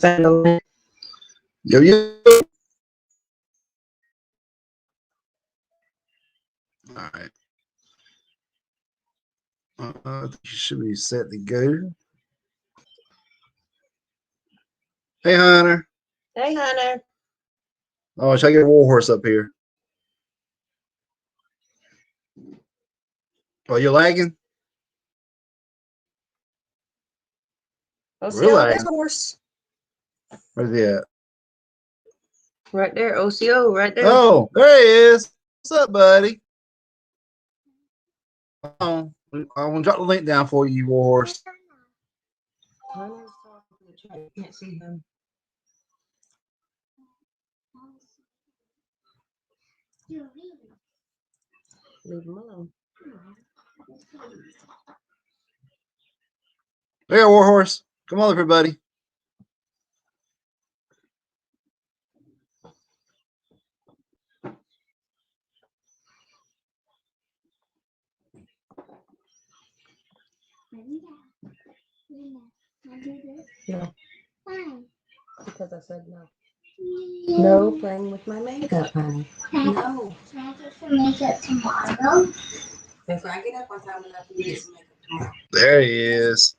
Yo, yo. All right. You should be set to go. Hey, Hunter. Hey, Hunter. Oh, should I get a Warhorse up here? Oh, you're lagging? OCO, Really? there's a horse. Where's he at? Right there, OCO, right there. Oh, there he is. What's up, buddy? Oh, I'm going to drop the link down for you, Warhorse. You can't see him. Leave him alone. There, Warhorse. Come on, everybody. No. Because I said no. No playing with my makeup, honey. No. Can I get some makeup tomorrow? If I get up on time enough to get some makeup tomorrow. There he is.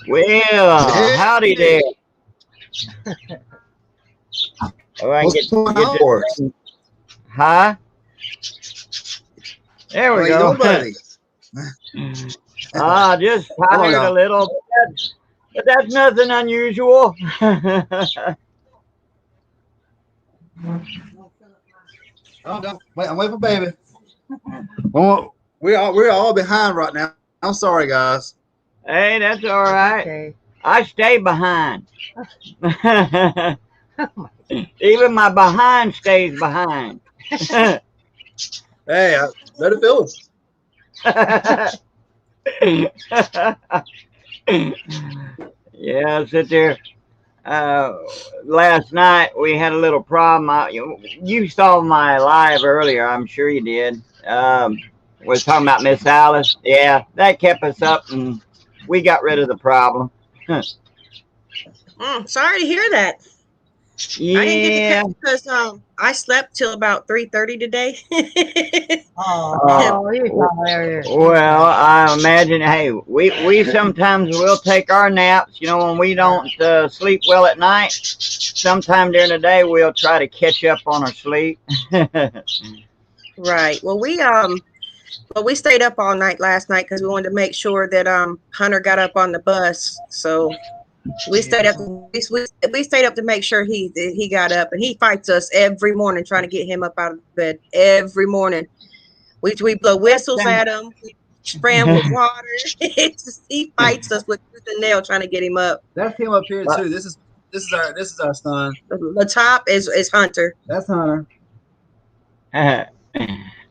Well, howdy there. Oh, I What's going on, Warhorse? Huh? There we go. Doing, buddy? Just tired a little, but that's nothing unusual. Oh, no. Wait, I'm waiting for baby. Well, we're all behind right now. I'm sorry, guys. Hey, that's all right. Okay. I stay behind. Even my behind stays behind. Hey, I better feel it. Yeah, sit there. Last night we had a little problem. You saw my live earlier, I'm sure you did. Was talking about Miss Alice. Yeah, that kept us up, and we got rid of the problem. Sorry to hear that. Yeah. I didn't get to catch because I slept till about 3:30 today. Oh, well, I imagine. Hey, we sometimes will take our naps. You know, when we don't sleep well at night, sometime during the day we'll try to catch up on our sleep. Right. Well, we stayed up all night last night because we wanted to make sure that Hunter got up on the bus. So we stayed up. We stayed up to make sure he got up, and he fights us every morning trying to get him up out of bed every morning. We blow whistles at him, we spray him with water. He fights us with tooth and nail trying to get him up. That's him up here too. This is our son. The top is Hunter. That's Hunter.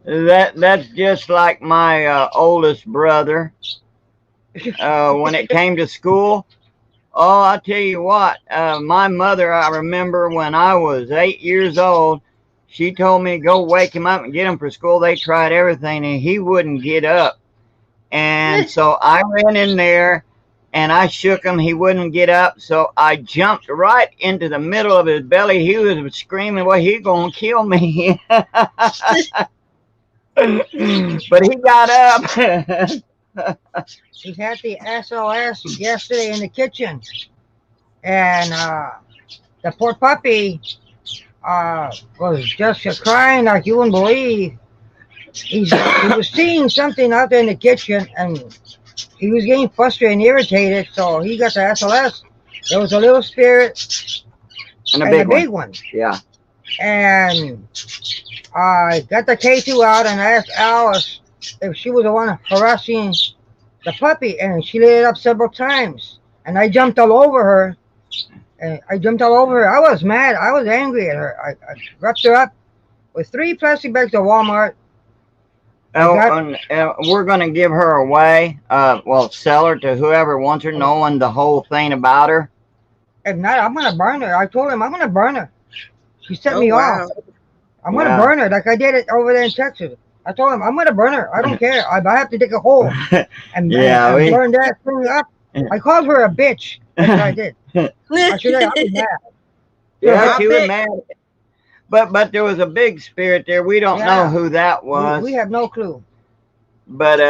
That's just like my oldest brother. When it came to school, oh, I'll tell you what, my mother, I remember when I was 8 years old, she told me to go wake him up and get him for school. They tried everything and he wouldn't get up. And so I ran in there and I shook him. He wouldn't get up. So I jumped right into the middle of his belly. He was screaming, well, he's going to kill me. But he got up. He had the SOS yesterday in the kitchen, and the poor puppy was just crying like you wouldn't believe. He was seeing something out there in the kitchen, and he was getting frustrated and irritated, so he got the SOS. There was a little spirit and a big one. Yeah. And I got the K2 out and asked Alice if she was the one harassing the puppy, and she lit it up several times. And I jumped all over her. I was mad. I was angry at her. I wrapped her up with 3 plastic bags of Walmart. We're going to give her away. Sell her to whoever wants her, knowing the whole thing about her. If not, I'm going to burn her. I told him I'm going to burn her. She set me off. I'm going to burn her like I did it over there in Texas. I told him, I'm going to burn her. I don't care. I have to dig a hole and burn that thing up. I called her a bitch. That's what I did. I should have been mad. Yeah, she was mad. But there was a big spirit there. We don't know who that was. We have no clue. But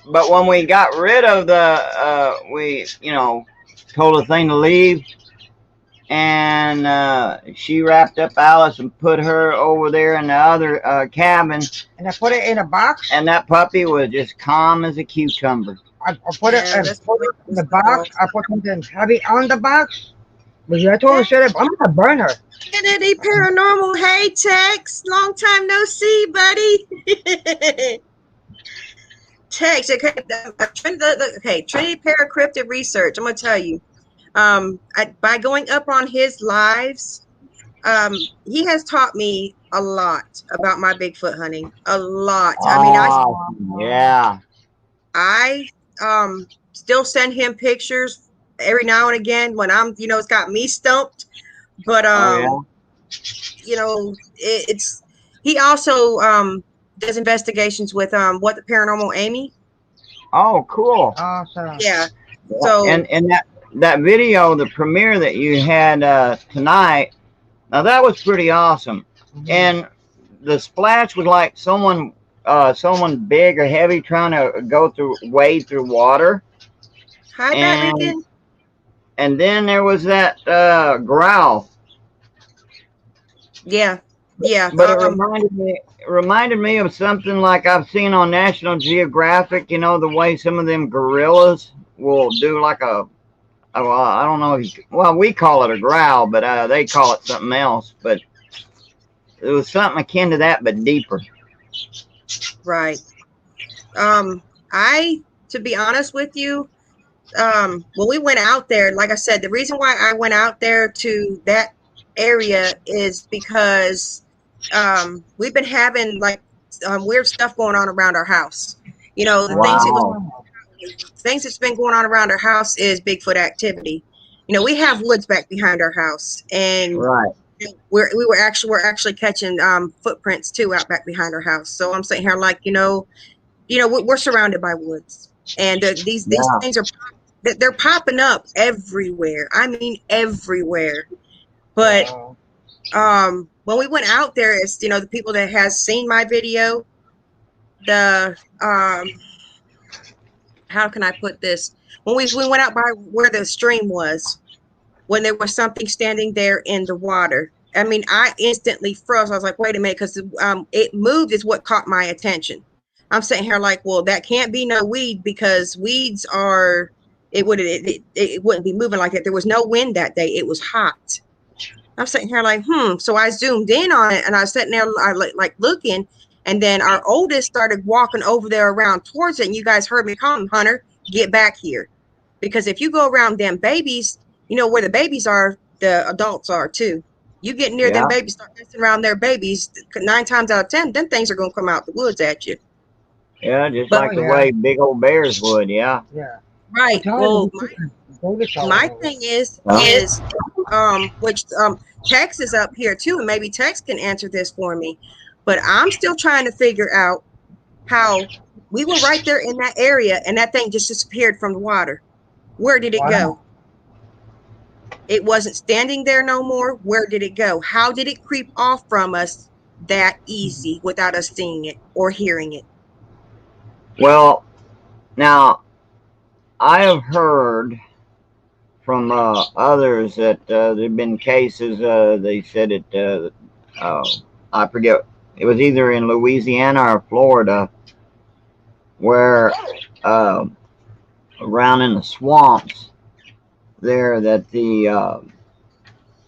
when we got rid of the, we, told the thing to leave. And she wrapped up Alice and put her over there in the other cabin. And I put it in a box. And that puppy was just calm as a cucumber. I put it in the box. I put something heavy on the box. But I told her straight up, I'm gonna burn her. Cryptid and Paranormal. Hey, Tex. Long time no see, buddy. Tex. Okay, Trinity Para-CRYPTID research. I'm gonna tell you. By going up on his lives, he has taught me a lot about my Bigfoot hunting. A lot. I still send him pictures every now and again when I'm, it's got me stumped. But it's he also does investigations with What the Paranormal Amy. Oh, cool. Awesome. Yeah. So and that video, the premiere that you had tonight, now that was pretty awesome. And the splash was like someone big or heavy trying to wade through water. Hi, Lincoln. And then there was that growl. Yeah. But it reminded me of something like I've seen on National Geographic. The way some of them gorillas will do like I don't know if we call it a growl, but they call it something else. But it was something akin to that, but deeper. Right. To be honest with you, when we went out there, like I said, the reason why I went out there to that area is because we've been having weird stuff going on around our house. Things that's been going on around our house is Bigfoot activity. We have woods back behind our house, and we're actually catching footprints too out back behind our house. So I'm sitting here we're surrounded by woods, and these things they're popping up everywhere. I mean everywhere. But when we went out there, it's the people that has seen my video, how can I put this? When we went out by where the stream was, when there was something standing there in the water, I mean, I instantly froze. I was like, wait a minute, because it moved is what caught my attention. I'm sitting here like, well, that can't be no weed, because weeds are, it wouldn't be moving like that. There was no wind that day. It was hot. I'm sitting here like, So I zoomed in on it, and I was sitting there like looking. And then our oldest started walking over there around towards it. And you guys heard me call him, Hunter, get back here. Because if you go around them babies, where the babies are, the adults are too. You get near them babies, start messing around their babies, 9 times out of 10, them things are going to come out the woods at you. Yeah, just like the way big old bears would, yeah. Right. Well, my thing is which Tex is up here too, and maybe Tex can answer this for me. But I'm still trying to figure out how we were right there in that area and that thing just disappeared from the water. Where did it go? It wasn't standing there no more. Where did it go? How did it creep off from us that easy without us seeing it or hearing it? Well, now, I have heard from others that there have been cases, they said it, I forget, it was either in Louisiana or Florida, where around in the swamps there, that the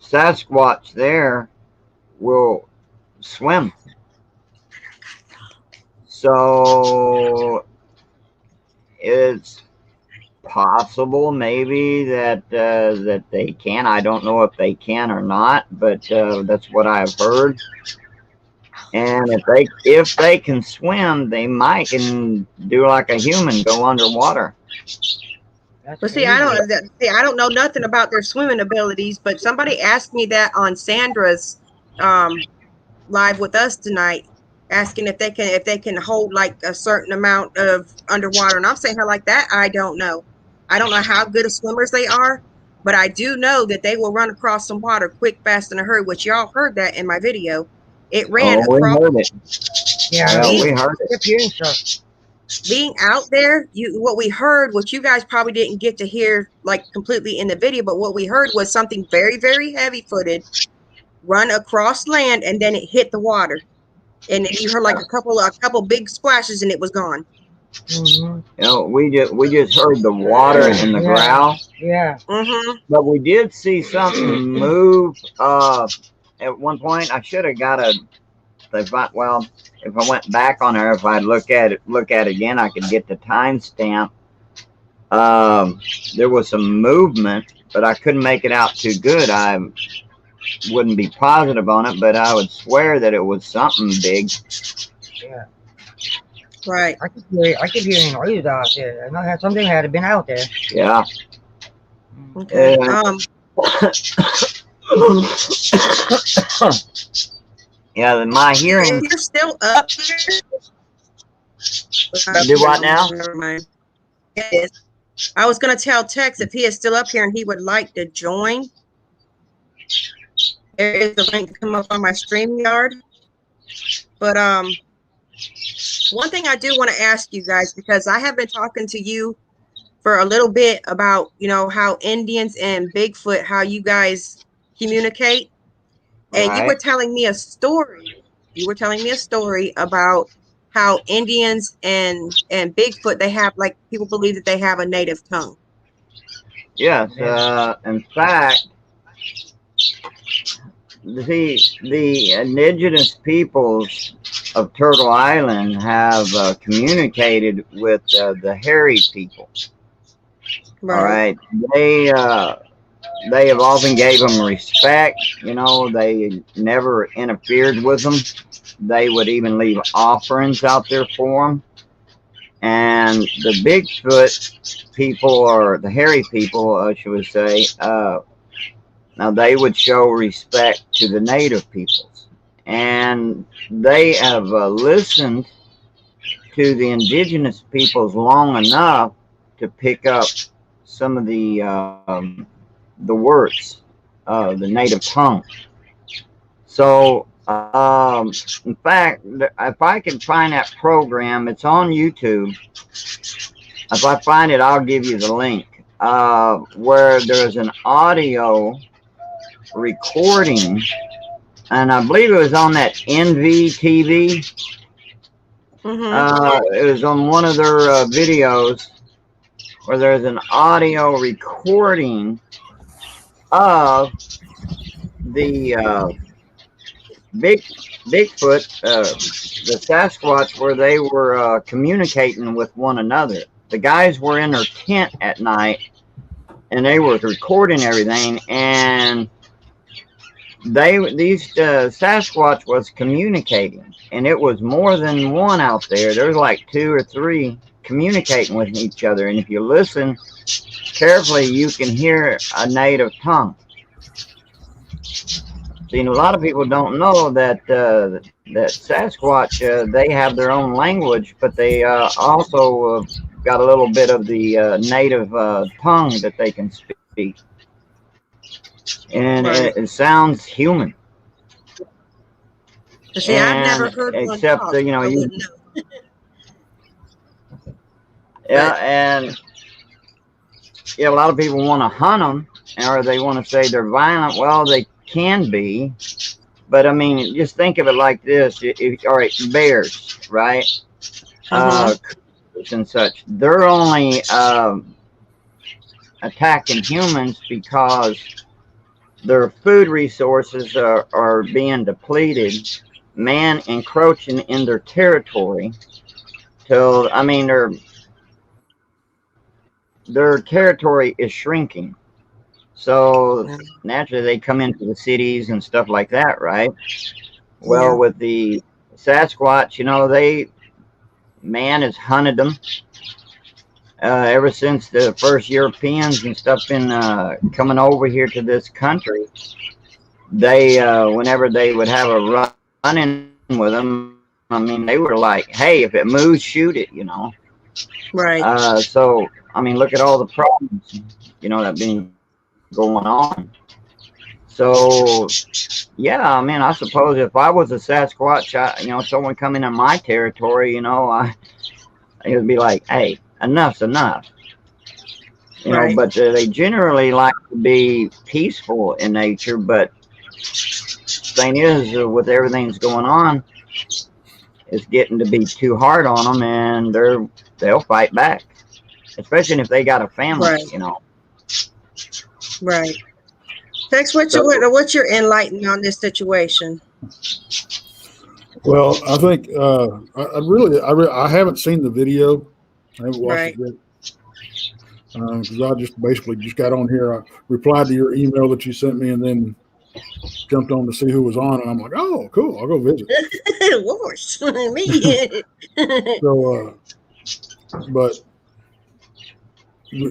Sasquatch there will swim. So it's possible maybe that that they can. I don't know if they can or not, but that's what I've heard. And if they can swim, they might can do like a human, go underwater. But see, I don't know nothing about their swimming abilities. But somebody asked me that on Sandra's live with us tonight, asking if they can hold like a certain amount of underwater. And I'm saying her like that. I don't know. I don't know how good of swimmers they are, but I do know that they will run across some water quick, fast, in a hurry, which y'all heard that in my video. It ran Oh, we across. heard it. Yeah, Well, being, we heard it. kept hearing stuff. being out there, what we heard, what you guys probably didn't get to hear like completely in the video, but what we heard was something very, very heavy footed run across land, and then it hit the water. And then you heard like a couple big splashes, and it was gone. Mm-hmm. You know, we just heard the water and the Yeah. growl, Yeah. Mm-hmm. but we did see something move. At one point, I should have got if I went back on her, if I look at it again, I could get the timestamp. There was some movement, but I couldn't make it out too good. I wouldn't be positive on it, but I would swear that it was something big. Yeah. Right. I keep hearing noises out there. I know something had been out there. Yeah. Okay. Yeah, my hearing. If you're still up here. Do what now? Never mind. Yes. I was gonna tell Tex if he is still up here and he would like to join. There is a link to come up on my StreamYard. But one thing I do want to ask you guys, because I have been talking to you for a little bit about, you know, how Indians and Bigfoot, how you guys communicate. And Right. you were telling me a story. You were telling me a story about how Indians and Bigfoot, they have, like, people believe that they have a native tongue. Yes. In fact, the indigenous peoples of Turtle Island have communicated with the hairy people. All right. They have often gave them respect. You know, they never interfered with them. They would even leave offerings out there for them. And the Bigfoot people, or the hairy people, should we say, now they would show respect to the native peoples. And they have listened to the indigenous peoples long enough to pick up some of the words, the native tongue. So, in fact, if I can find that program, it's on YouTube. If I find it, I'll give you the link, where there's an audio recording, and I believe it was on that NVTV. Mm-hmm. It was on one of their videos, where there's an audio recording of the Bigfoot, the Sasquatch, where they were communicating with one another. The guys were in their tent at night, and they were recording everything, and these Sasquatch was communicating, and it was more than one out there. There was like 2 or 3 communicating with each other, and if you listen carefully, you can hear a native tongue. See, a lot of people don't know that that Sasquatch, they have their own language, but they also got a little bit of the native tongue that they can speak, and Right. it sounds human. See, I've never heard one except talk. you know, I you, wouldn't know. yeah, and yeah, a lot of people want to hunt them, or they want to say they're violent. Well, they can be, but I mean, just think of it like this. All right, bears, right? Cougars and such, they're only attacking humans because their food resources are being depleted, man encroaching in their territory till, I mean, their territory is shrinking. So naturally they come into the cities and stuff like that, right? Well, Yeah. with the Sasquatch, you know, man has hunted them ever since the first Europeans and stuff been coming over here to this country. They whenever they would have a run in with them, I mean, they were like, hey, if it moves, shoot it, you know. Right. So, I mean, look at all the problems, you know, that been going on. So, yeah, I mean, I suppose if I was a Sasquatch, you know, someone coming in my territory, you know, it would be like, hey, enough's enough. You know, Right. but they generally like to be peaceful in nature. But thing is, with everything that's going on, it's getting to be too hard on them, and they'll fight back, especially if they got a family, Right. you know. Right. Tex, what's your enlightenment on this situation? Well, I think I haven't seen the video. I haven't watched Right. it yet. Because I just basically just got on here. I replied to your email that you sent me, and then jumped on to see who was on, and I'm like, oh, cool, I'll go visit. Warhorse, me. So, but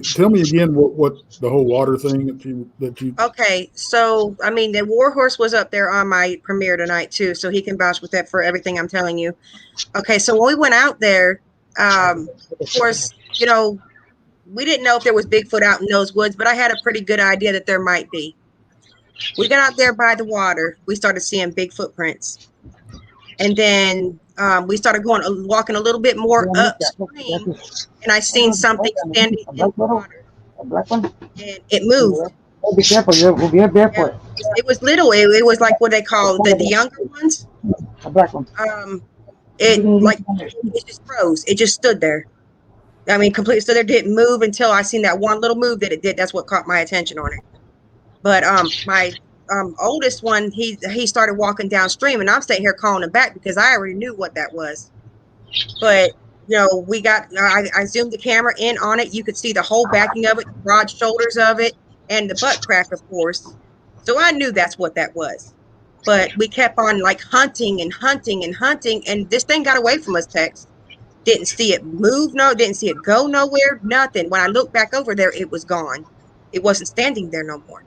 tell me again what the whole water thing that you. Okay, so I mean, the Warhorse was up there on my premiere tonight too, so he can vouch with that for everything I'm telling you. Okay, so when we went out there, of course, you know, we didn't know if there was Bigfoot out in those woods, but I had a pretty good idea that there might be. We got out there by the water. We started seeing big footprints. And then we started walking a little bit more upstream, and I seen something standing in the water. And it moved. Be careful, we'll be barefoot. It was little. It was like what they call the younger ones. A black one. It just froze. It just stood there. I mean, completely stood there, didn't move until I seen that one little move that it did. That's what caught my attention on it. But my oldest one, he started walking downstream, and I'm staying here calling him back because I already knew what that was. But you know, I zoomed the camera in on it. You could see the whole backing of it, the broad shoulders of it, and the butt crack, of course. So I knew that's what that was. But we kept on like hunting and hunting and hunting, and this thing got away from us, Tex. Didn't see it move, didn't see it go nowhere, nothing. When I looked back over there, it was gone. It wasn't standing there no more.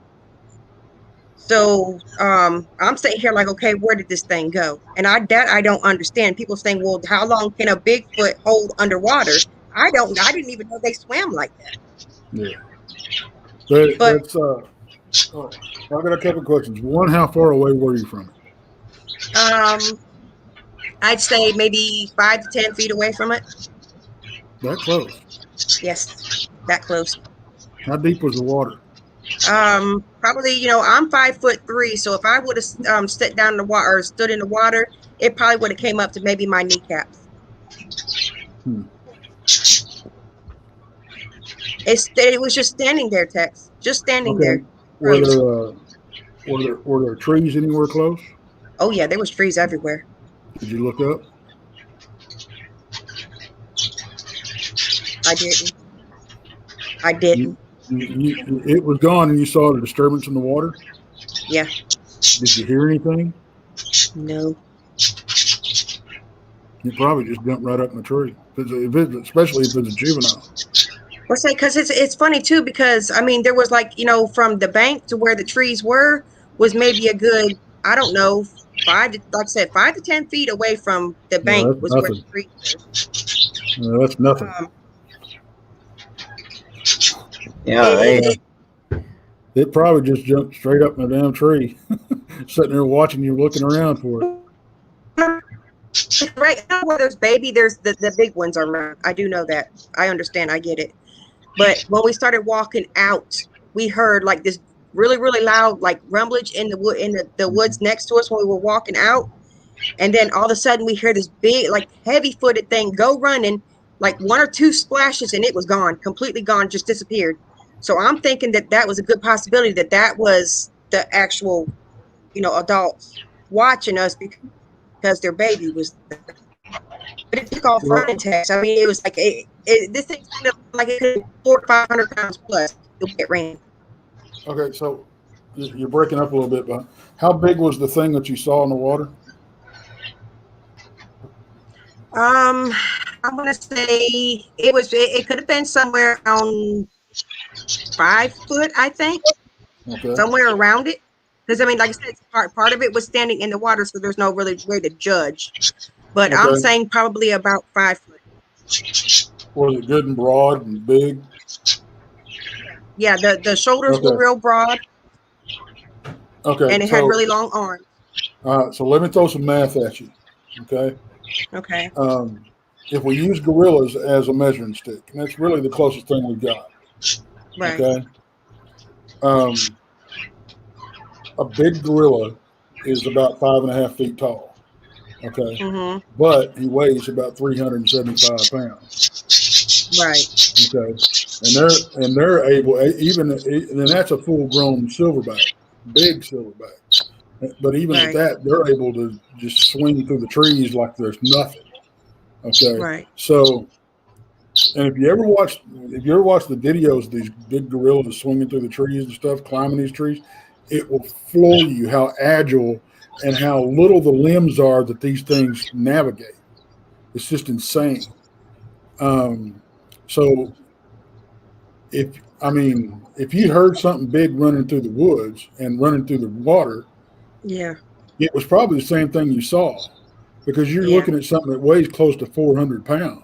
So I'm sitting here like, okay, where did this thing go? And I don't understand. People saying, well, how long can a Bigfoot hold underwater? I didn't even know they swam like that. Yeah. That's I've got a couple questions. One, how far away were you from it? I'd say maybe 5 to 10 feet away from it. That close? Yes, that close. How deep was the water? Probably, you know, I'm 5'3", so if I would have stood down in the water or stood in the water, it probably would have came up to maybe my kneecaps. It was just standing there, Tex. Just standing there. Were there trees anywhere close? Oh yeah, there was trees everywhere. Did you look up? I didn't. It was gone, and you saw the disturbance in the water? Yeah. Did you hear anything? No. You probably just jumped right up in the tree, especially if it's a juvenile. Well, say, because it's funny too, because I mean, there was like, you know, from the bank to where the trees were was maybe a good, I don't know, 5 to 10 feet away from the bank was nothing. where the trees were. No, that's nothing. It probably just jumped straight up in the damn tree, sitting there watching you, looking around for it. Right now, where there's there's the big ones are. I do know that. I understand. I get it. But when we started walking out, we heard like this really, really loud like rumblage in the woods next to us when we were walking out, and then all of a sudden we hear this big like heavy-footed thing go running, like 1 or 2 splashes, and it was gone, completely gone, just disappeared. So I'm thinking that was a good possibility that was the actual, you know, adults watching us because their baby was there. But it took off running, Tex. I mean, it was like this thing sounded like it could be 400 to 500 pounds plus. It ran. Okay, so you're breaking up a little bit, but how big was the thing that you saw in the water? I'm gonna say it could have been somewhere around 5 foot, I think. Okay. Somewhere around it. Because I mean, like I said, part of it was standing in the water, so there's no really way to judge. But Okay. I'm saying probably about 5 foot. Was it good and broad and big? Yeah, the shoulders were Okay. real broad, Okay. and it had really long arms. All right. So let me throw some math at you. Okay. Okay. If we use gorillas as a measuring stick, and that's really the closest thing we've got. Right. Okay. A big gorilla is about 5.5 feet tall. Okay. Mm-hmm. But he weighs about 375 pounds. Right. Okay. And they're able, and that's a full grown silverback, big silverback. But even at Right. that, they're able to just swing through the trees like there's nothing. Okay. Right. So, and if you ever watch the videos of these big gorillas swinging through the trees and stuff, climbing these trees, it will floor you how agile and how little the limbs are that these things navigate. It's just insane. So if you heard something big running through the woods and running through the water, Yeah. it was probably the same thing you saw, because you're Yeah. looking at something that weighs close to 400 pounds.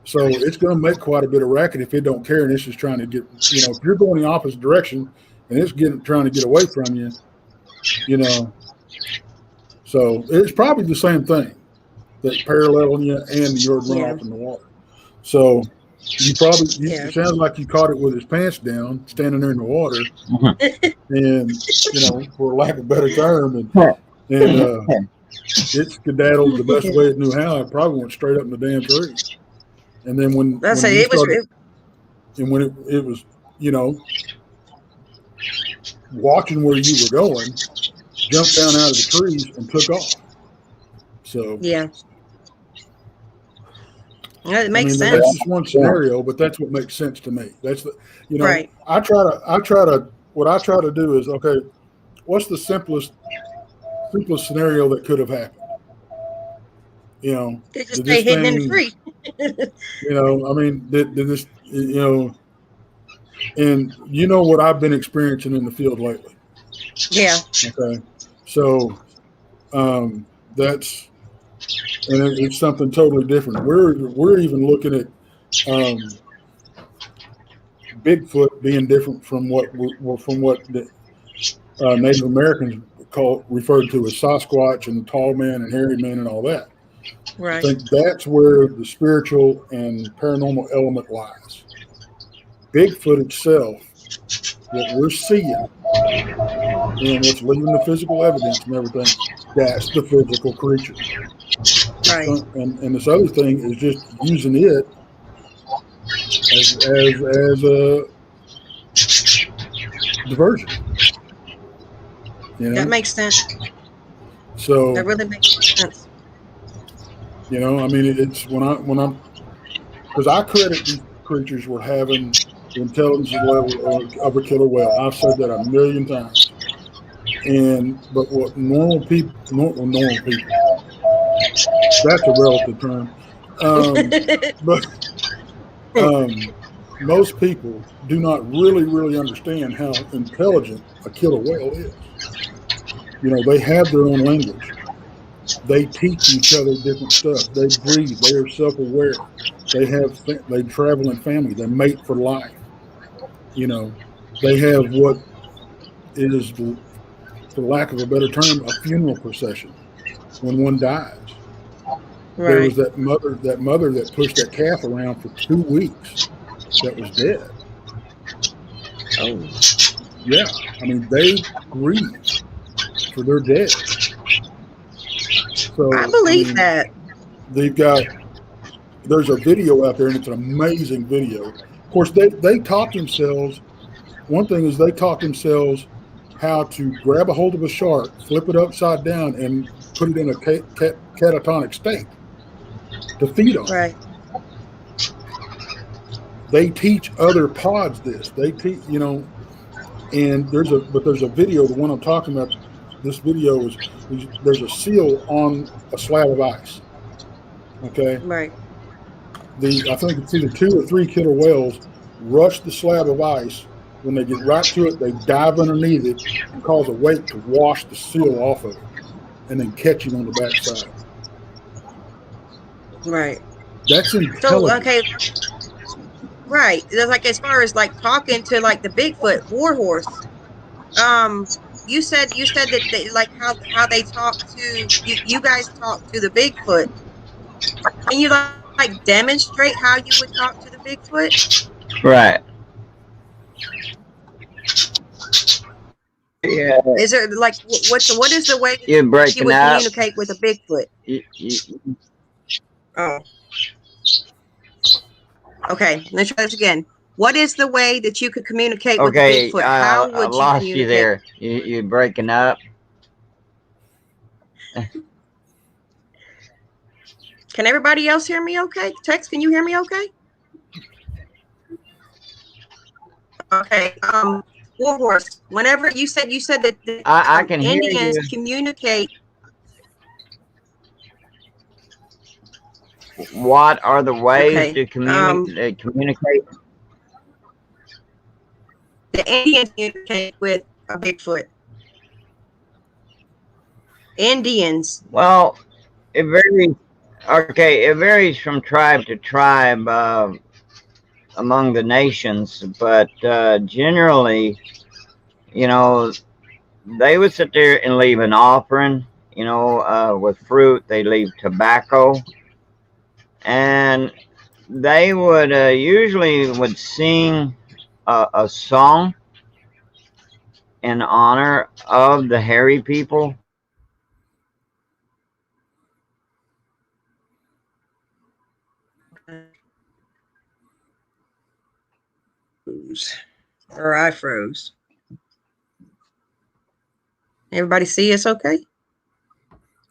So it's going to make quite a bit of racket if it don't care and it's just trying to get, if you're going the opposite direction and it's trying to get away from you, So it's probably the same thing, that's paralleling you and you're run off in the water. So it sounds like you caught it with his pants down, standing there in the water, and for lack of a better term, and it skedaddled the best way it knew how. It probably went straight up in the damn tree. And then when it was watching where you were going, jumped down out of the trees and took off. So yeah. It makes sense. That's just one scenario, but that's what makes sense to me. That's right. What I try to do is, okay, what's the simplest scenario that could have happened? They just stay hidden in the tree. Did this, and what I've been experiencing in the field lately. Yeah. Okay. So, it's something totally different. We're even looking at Bigfoot being different from what the Native Americans referred to as Sasquatch and the tall man and hairy man and all that. Right. I think that's where the spiritual and paranormal element lies. Bigfoot itself, what we're seeing, and what's leaving the physical evidence and everything, that's the physical creature. Right. And this other thing is just using it as a diversion. That makes sense. So that really makes sense. It's because I credit these creatures with having the intelligence level of a killer whale. I've said that a million times. But what normal people, that's a relative term. Most people do not really understand how intelligent a killer whale is. They have their own language. They teach each other different stuff. They breathe. They are self-aware. They travel in family. They mate for life. They have what is, for lack of a better term, a funeral procession when one dies. Right. There was that mother that pushed that calf around for 2 weeks that was dead. Oh. Yeah. They grieve for their dead. So I believe that. There's a video out there, and it's an amazing video. Of course, they taught themselves. One thing is they taught themselves how to grab a hold of a shark, flip it upside down, and put it in a catatonic state to feed on. Right. They teach other pods this. They teach, and there's a video. The one I'm talking about. This video is there's a seal on a slab of ice. Okay. Right. I think it's either 2 or 3 killer whales rush the slab of ice. When they get right to it, they dive underneath it and cause a wake to wash the seal off of it, and then catch it on the backside. Right. That's So intelligent. okay, right. It's like as far as like talking to like the Bigfoot Warhorse. You said that they, like how they talk to you. You guys talk to the Bigfoot. Can you like demonstrate how you would talk to the Bigfoot? Right. Yeah. Is there like what is the way that You're you breaking would up. communicate with a Bigfoot? Oh, okay. Let's try this again. What is the way that you could communicate with the Okay, Bigfoot? How I would you lost you communicate? there. You're breaking up. Can everybody else hear me okay? Tex, can you hear me okay? Okay. Warhorse, whenever you said that I can hear Indians you. communicate. What are the ways Okay. to communicate? The Indians communicate with a Bigfoot. Indians. Well, it varies. Okay, it varies from tribe to tribe among the nations, but generally, you know, they would sit there and leave an offering. You know, with fruit, they leave tobacco, and they would usually would sing a song in honor of the hairy people. Or I froze. Everybody see us okay?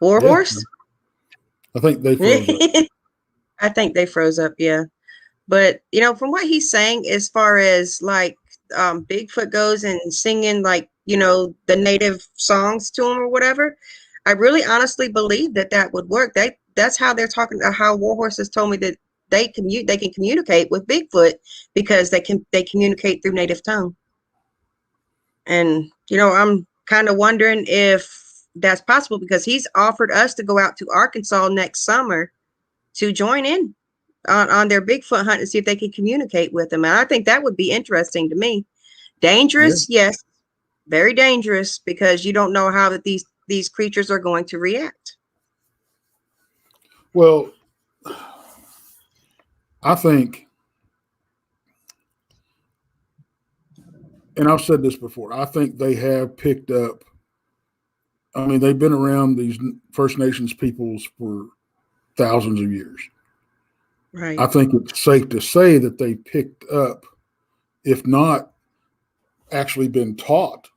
Warhorse? I think they froze up. I think they froze up, yeah. But you know, from what he's saying, as far as like Bigfoot goes and singing like, you know, the native songs to him or whatever, I really honestly believe that that would work. That's how they're talking. How Warhorse has told me that they can communicate with Bigfoot because they communicate through native tongue. And you know, I'm kind of wondering if that's possible because he's offered us to go out to Arkansas next summer to join in on their Bigfoot hunt and see if they can communicate with them. And I think that would be interesting to me. Dangerous, yes, very dangerous because you don't know how that these creatures are going to react. Well, I think, and I've said this before, I think they have picked up. I mean, they've been around these First Nations peoples for thousands of years. Right. I think it's safe to say that they picked up, if not actually been taught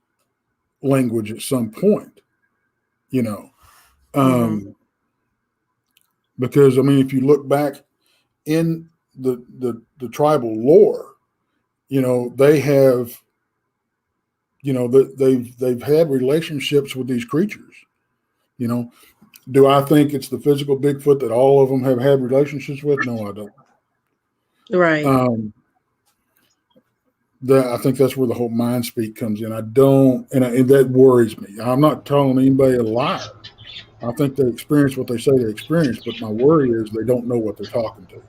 language at some point, you know. Because, I mean, if you look back in the tribal lore, you know, they have, you know, they've had relationships with these creatures, you know. Do I think it's the physical Bigfoot that all of them have had relationships with? No, I don't. Right. I think that's where the whole mind speak comes in. I don't, and that worries me. I'm not telling anybody a lie. I think they experience what they say they experience, but my worry is they don't know what they're talking to.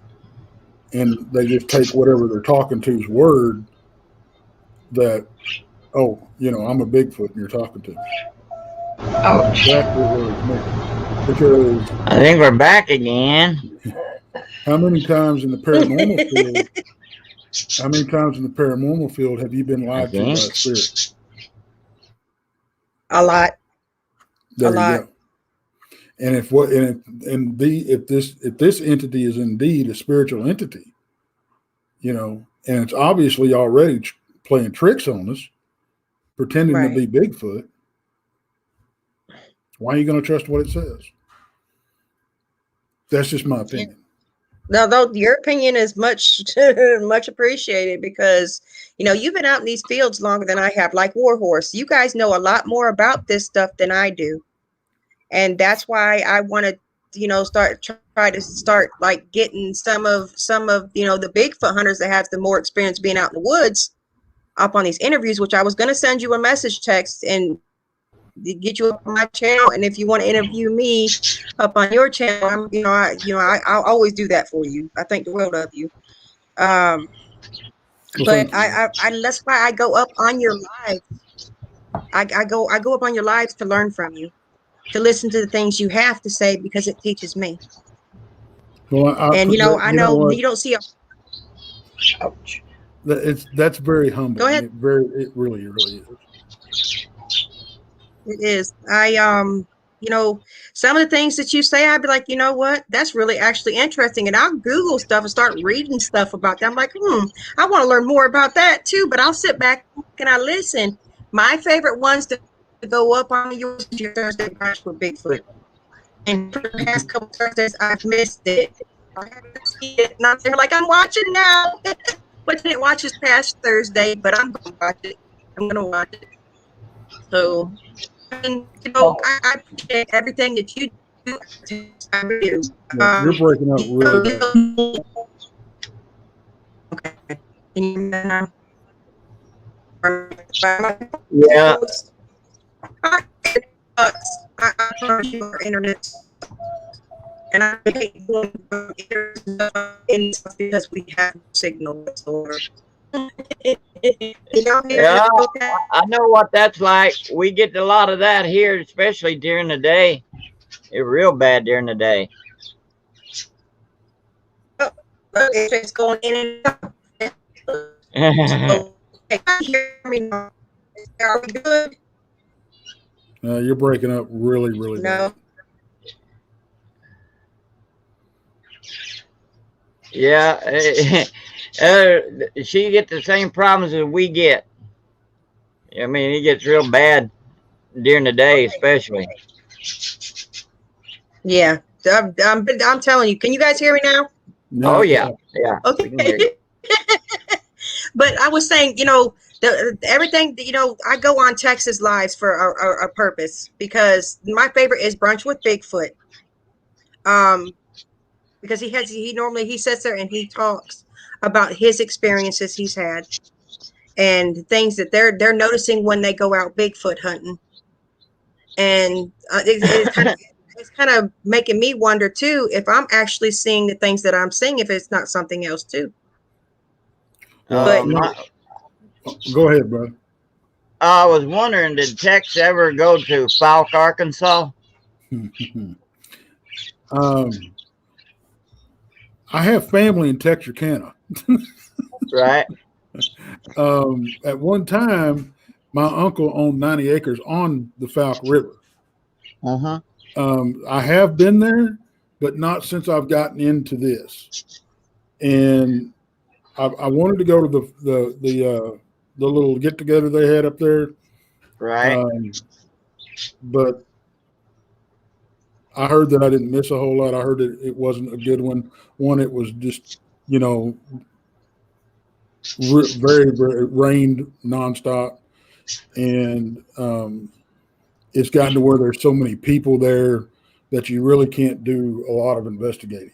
And they just take whatever they're talking to's word that, oh, you know, I'm a Bigfoot and you're talking to me. Ouch. That's what worries me. Because I think we're back again. how many times in the paranormal field, have you been lied to by a spirit? A lot. There a you lot. go. And if this entity is indeed a spiritual entity, you know, and it's obviously already playing tricks on us, pretending to be Bigfoot, why are you going to trust what it says? That's just my opinion. No, though your opinion is much much appreciated because you know you've been out in these fields longer than I have. Like Warhorse, you guys know a lot more about this stuff than I do, and that's why I want to, you know, try to start like getting some of you know the Bigfoot hunters that have the more experience being out in the woods up on these interviews. Which I was going to send you a message text and get you up on my channel, and if you want to interview me up on your channel, I'll always do that for you. I think the world of you. Well, But thank you. that's why I go up on your live. I go up on your lives to learn from you, to listen to the things you have to say, because it teaches me. Well, And I know what? you don't see a ouch. That's very humbling. Go ahead. It really is. It is. Some of the things that you say, I'd be like, you know what? That's really actually interesting. And I'll Google stuff and start reading stuff about that. I'm like, I want to learn more about that too. But I'll sit back and I listen. My favorite ones to go up on yours is your Thursday brunch with Bigfoot. And for the past couple Thursdays, I've missed it. I haven't seen it. And I'm there like, I'm watching now. But didn't watch this past Thursday, but I'm going to watch it. I'm going to watch it. So, I appreciate everything that you do. I do. You're breaking up really bad. Okay. Can you hear me now? Yeah. I promise you our internet. And I hate going because we have signal disorder. Yeah, I know what that's like. We get a lot of that here, especially during the day. It's real bad during the day. It's just going in and out. Can you hear me now? Are we good? You're breaking up really, really bad. Yeah, she get the same problems as we get. I mean, it gets real bad during the day, especially. Yeah, I'm telling you. Can you guys hear me now? No, oh yeah, yeah. Okay. But I was saying, everything. I go on Texas Lives for a purpose, because my favorite is Brunch with Bigfoot. Because he normally sits there and he talks about his experiences he's had and things that they're noticing when they go out Bigfoot hunting. And it's kind of making me wonder too, if I'm actually seeing the things that I'm seeing, if it's not something else too. Go ahead, bro. I was wondering, did Tex ever go to Falk, Arkansas? I have family in Texarkana. Right. At one time, my uncle owned 90 acres on the Falk River. Uh-huh. I have been there, but not since I've gotten into this. And I wanted to go to the little get together they had up there. Right. But I heard that I didn't miss a whole lot. I heard that it wasn't a good one. It was just, very, very rained nonstop. And it's gotten to where there's so many people there that you really can't do a lot of investigating.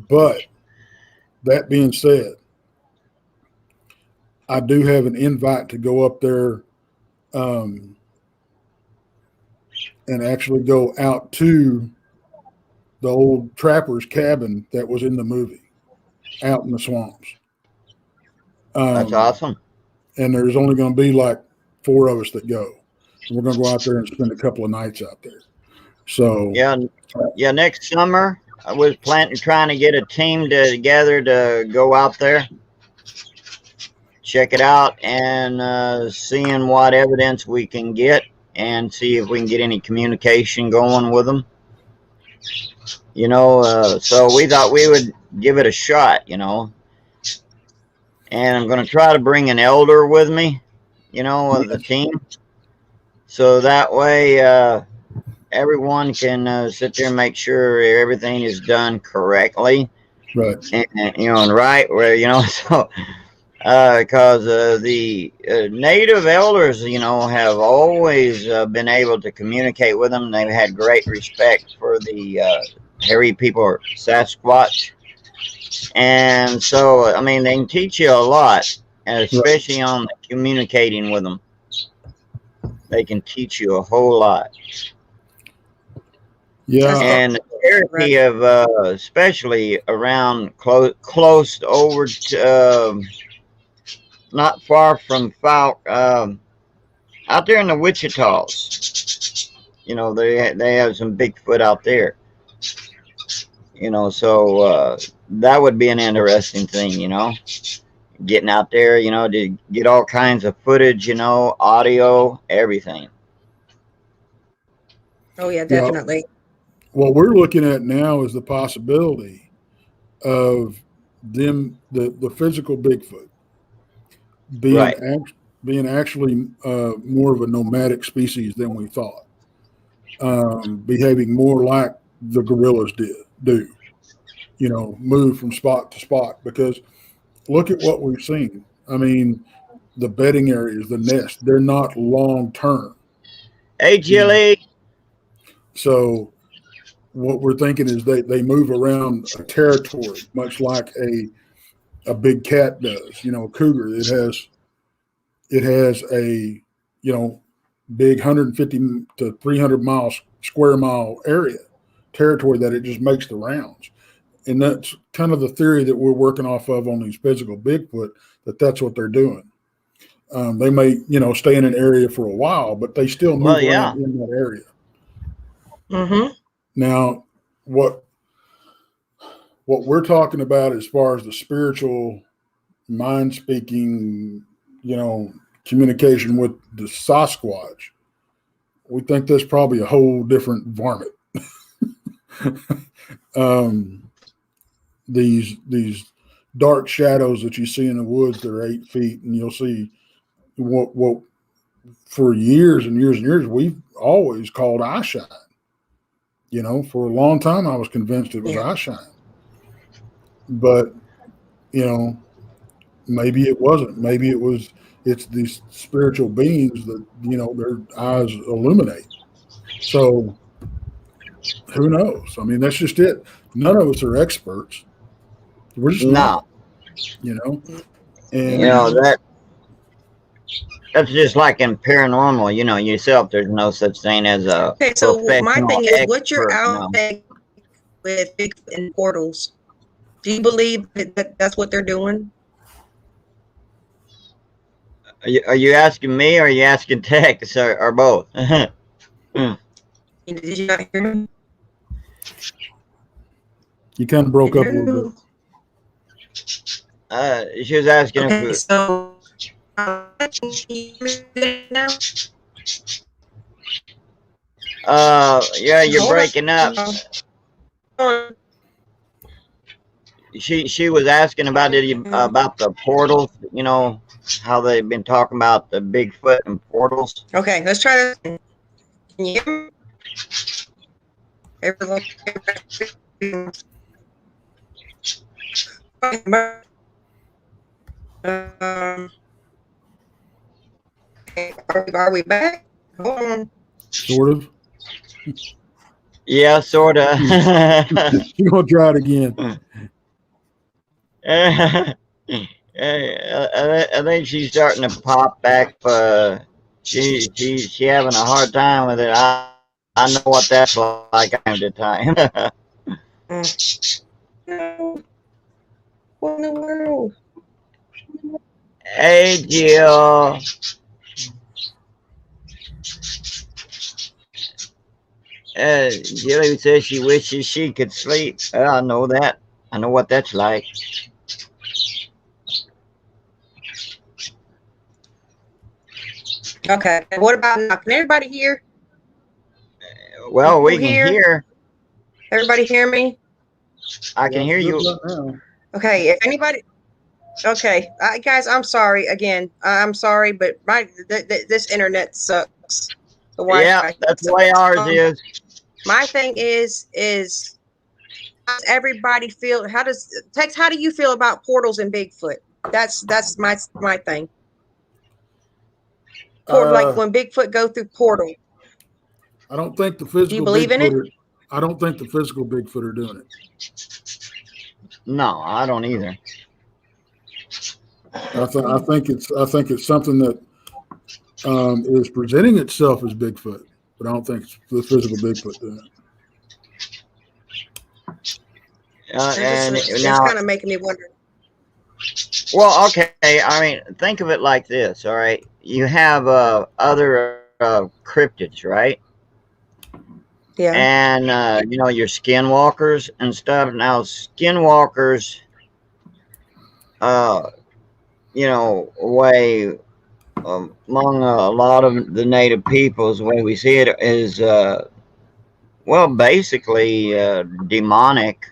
But that being said, I do have an invite to go up there and actually go out to the old trapper's cabin that was in the movie out in the swamps. That's awesome. And there's only going to be like 4 of us that go. And we're going to go out there and spend a couple of nights out there. So yeah, next summer I was trying to get a team together to go out there, check it out, and seeing what evidence we can get and see if we can get any communication going with them. So we thought we would give it a shot, and I'm going to try to bring an elder with me, of the team. So that way everyone can sit there and make sure everything is done correctly. Right. And right where, so because the native elders, have always been able to communicate with them. They've had great respect for the hairy people or Sasquatch. And so, I mean, they can teach you a lot, and especially on communicating with them. they can teach you a whole lot. Yeah, And the therapy of, especially around close over to, not far from Falk, out there in the Wichitas, you know, they have some Bigfoot out there, you know, so that would be an interesting thing, you know, getting out there, you know, to get all kinds of footage, you know, audio, everything. Oh yeah, yeah. definitely. What we're looking at now is the possibility of them, the physical Bigfoot, being Right. being actually more of a nomadic species than we thought, behaving more like the gorillas do, you know, move from spot to spot. Because look at what we've seen. I mean, the bedding areas, the nest, they're not long term. Hey, Jilly. So what we're thinking is they move around a territory, much like a big cat does. You know, a cougar, it has a, you know, big 150 to 300 square mile area territory that it just makes the rounds. And that's kind of the theory that we're working off of on these physical Bigfoot, that's what they're doing. They may, you know, stay in an area for a while, but they still move around in that area. Mm-hmm. Now, what we're talking about as far as the spiritual mind speaking, you know, communication with the Sasquatch, we think there's probably a whole different varmint. These dark shadows that you see in the woods, they're 8 feet, and you'll see what for years and years and years we've always called eyeshine. You know, for a long time I was convinced it was eyeshine, but you know, maybe it wasn't. Maybe it's these spiritual beings that, you know, their eyes illuminate. So who knows? I mean, that's just it. None of us are experts. We're just not, you know. And you know, that's just like in paranormal, you know, yourself, there's no such thing as a So professional my thing is, what's your expert, outtake with Bigfoot and portals? Do you believe that that's what they're doing? Are you asking me or are you asking Tex or both? Did you not hear me? You kind of broke up a little bit. She was asking Okay, if so now? yeah, you're breaking up. She was asking about about the portals, you know, how they've been talking about the Bigfoot and portals. Okay, let's try this. Can you hear me? Are we back? Hold on. Sort of. Yeah, sort of. You're gonna try it again. I think she's starting to pop back. She having a hard time with it. I know what that's like at the time. What in the world? Hey, Jill. Jilly says she wishes she could sleep. I know that. I know what that's like. Okay. What about now? Can everybody hear? Well, we can hear. Everybody hear me? I can hear you. Okay. If anybody. Okay, guys, I'm sorry again. I'm sorry, but this internet sucks. The Wi-Fi. Yeah, that's the way ours is. My thing is how does everybody feel? Tex? How do you feel about portals and Bigfoot? That's my thing. Like when Bigfoot go through portal. I don't think the physical. Do you believe in it? I don't think the physical Bigfoot are doing it. No, I don't either. I think it's something that is presenting itself as Bigfoot, but I don't think it's the physical Bigfoot doing it. And It's now, kind of making me wonder. well, okay. I mean, think of it like this. All right, you have other cryptids, right? Yeah. And you know, your skinwalkers and stuff. Now, skinwalkers, you know, way among a lot of the native peoples, the way we see it is, well, basically demonic.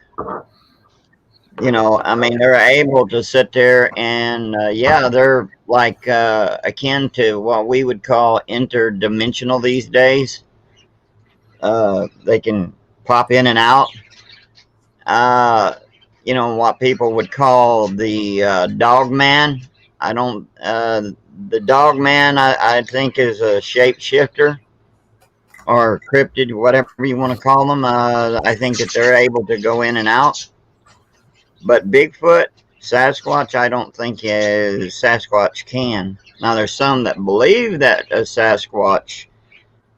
You know, I mean, they're able to sit there and, yeah, they're like akin to what we would call interdimensional these days. They can pop in and out. You know, what people would call the dog man. I don't, the dog man, I think, is a shapeshifter or cryptid, whatever you want to call them. I think that they're able to go in and out. But Bigfoot, Sasquatch, I don't think Sasquatch can. Now, there's some that believe that a Sasquatch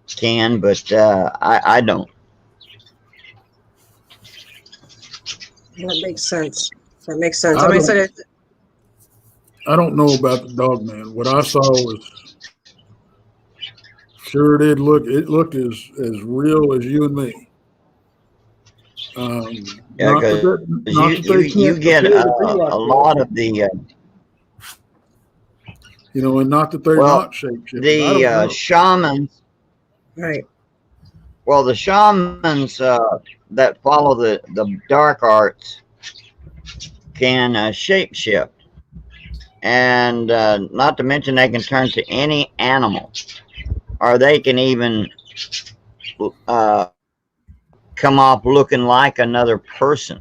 can, but I don't. That makes sense. That makes sense. I mean, so I don't know about the dog man. What I saw was sure did look. It looked as real as you and me. Yeah, because you get a lot of the, you know, and not that they're not shapeshifters. The shamans, right? Well, the shamans that follow the dark arts can shapeshift, and not to mention they can turn to any animal, or they can even come off looking like another person.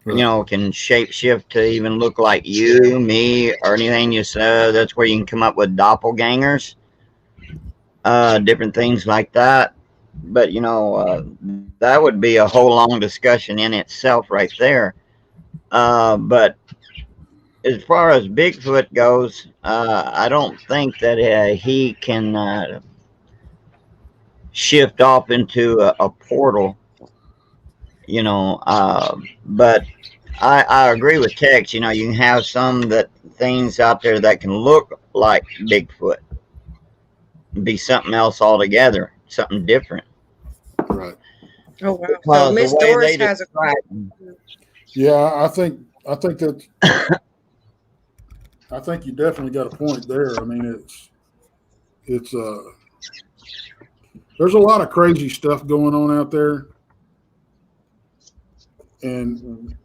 Right. You know, can shapeshift to even look like you, me, or anything you say. That's where you can come up with doppelgangers, different things like that. But, you know, that would be a whole long discussion in itself right there. But as far as Bigfoot goes, I don't think that he can shift off into a portal, you know. But I agree with Tex. You know, you can have some things out there that can look like Bigfoot, be something else altogether, something different. Right. Oh wow. So Miss Doris has a. Yeah, I think that. I think you definitely got a point there. I mean, it's there's a lot of crazy stuff going on out there, and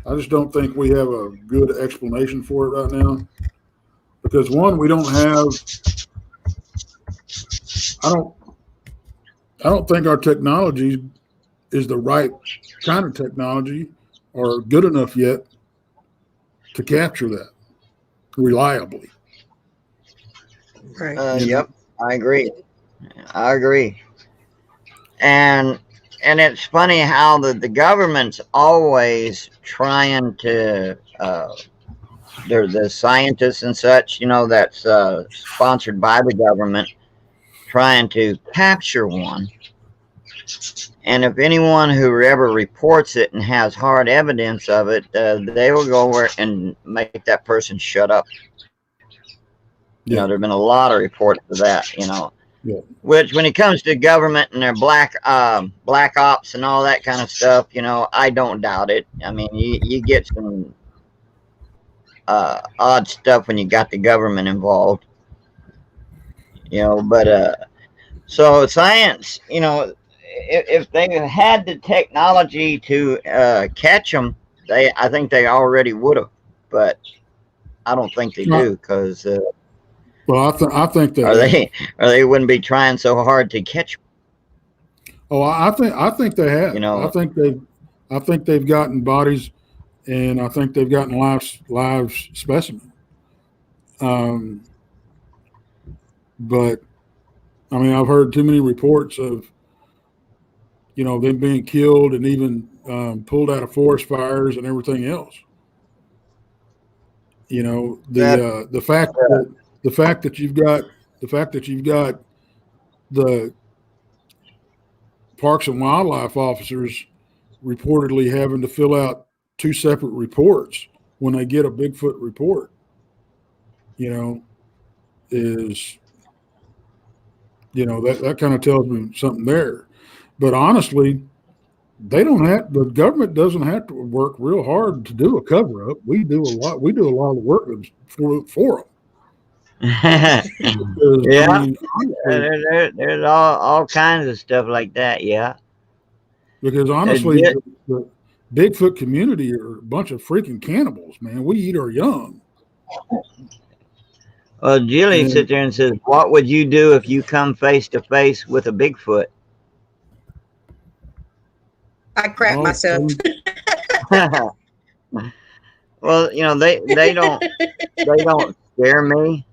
I just don't think we have a good explanation for it right now. Because one, we don't have. I don't think our technology is the right kind of technology or good enough yet to capture that reliably. Right. Yep, I agree. And it's funny how the government's always trying to, the scientists and such, you know, that's sponsored by the government, trying to capture one. And if anyone who ever reports it and has hard evidence of it, they will go over and make that person shut up. You know, there have been a lot of reports of that, you know. Yeah. Which, when it comes to government and their black ops and all that kind of stuff, you know, I don't doubt it. I mean, you get some odd stuff when you got the government involved. You know, but so science, you know, if they had the technology to catch them, I think they already would have. But I don't think they do, because well, I think that or they wouldn't be trying so hard to catch them. Oh, I think they have. You know, I think they've gotten bodies, and I think they've gotten live specimens. But I mean, I've heard too many reports of, you know, them being killed and even pulled out of forest fires and everything else. You know, the fact the fact that you've got the Parks and Wildlife officers reportedly having to fill out 2 separate reports when they get a Bigfoot report, is, that kind of tells me something there. But honestly, the government doesn't have to work real hard to do a cover up. We do a lot of work for them. Yeah, there's all kinds of stuff like that. Yeah, because honestly, the Bigfoot community are a bunch of freaking cannibals, man. We eat our young. Well, Julie sits there and says, "What would you do if you come face to face with a Bigfoot?" I crap myself. Well, they don't scare me.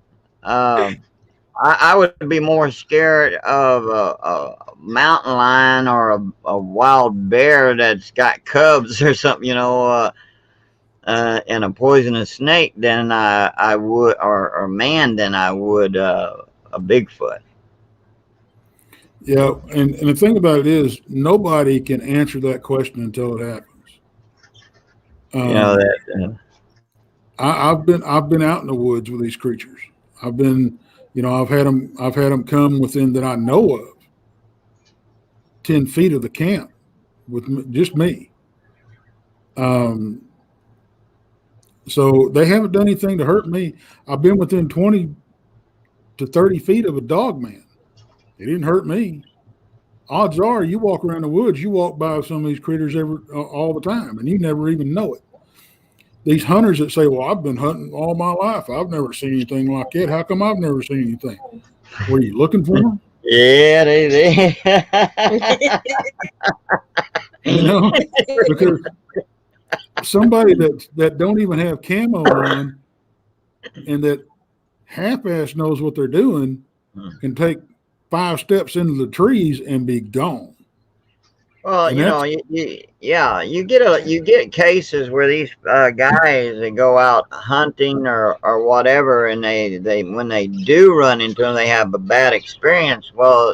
I would be more scared of a mountain lion or a wild bear that's got cubs or something, and a poisonous snake than I would, or man, than I would a Bigfoot. Yeah, and the thing about it is, nobody can answer that question until it happens. I've been out in the woods with these creatures. I've been, I've had them come within, that I know of, 10 feet of the camp with just me. So they haven't done anything to hurt me. I've been within 20 to 30 feet of a dog man. It didn't hurt me. Odds are, you walk around the woods, you walk by some of these critters all the time, and you never even know it. These hunters that say, well, I've been hunting all my life, I've never seen anything like that. How come I've never seen anything? Were you looking for them? Yeah, they. Because somebody that don't even have camo on and that half-ass knows what they're doing can take 5 steps into the trees and be gone. Well, you get cases where these guys that go out hunting or whatever, and they when they do run into them, they have a bad experience. Well,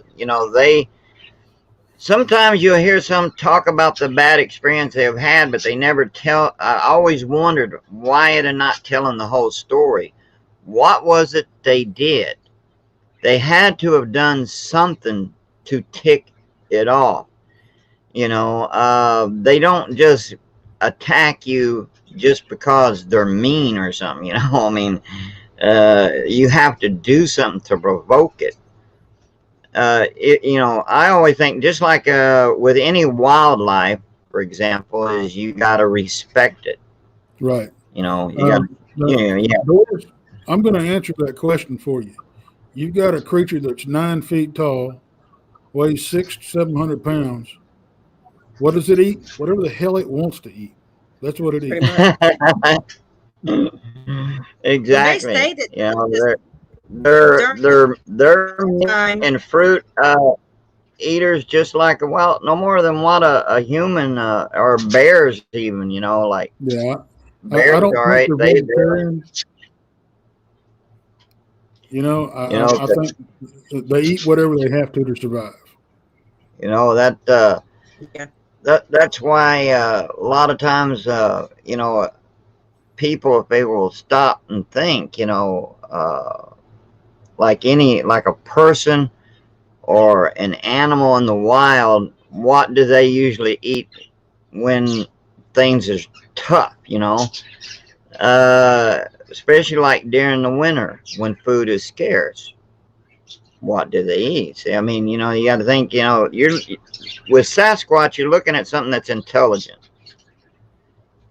sometimes you'll hear some talk about the bad experience they've had, but they never tell. I always wondered, why they're not telling the whole story. What was it they did? They had to have done something to tick it off. They don't just attack you just because they're mean or something, I mean, you have to do something to provoke it. I always think, just like with any wildlife, for example, is you got to respect it. Right. You got Doris, I'm going to answer that question for you. You've got a creature that's 9 feet tall, weighs 600-700 pounds. What does it eat? Whatever the hell it wants to eat. That's what it eats. Exactly. They say that they're meat and fruit eaters, just like no more than what a human or bears even. Like bears. I don't all right, think they're vegetarian. I think they eat whatever they have to survive. That's why a lot of times, people, if they will stop and think, like a person or an animal in the wild, what do they usually eat when things is tough, especially like during the winter when food is scarce. What do they eat? See, I mean, you got to think, you're with Sasquatch, you're looking at something that's intelligent.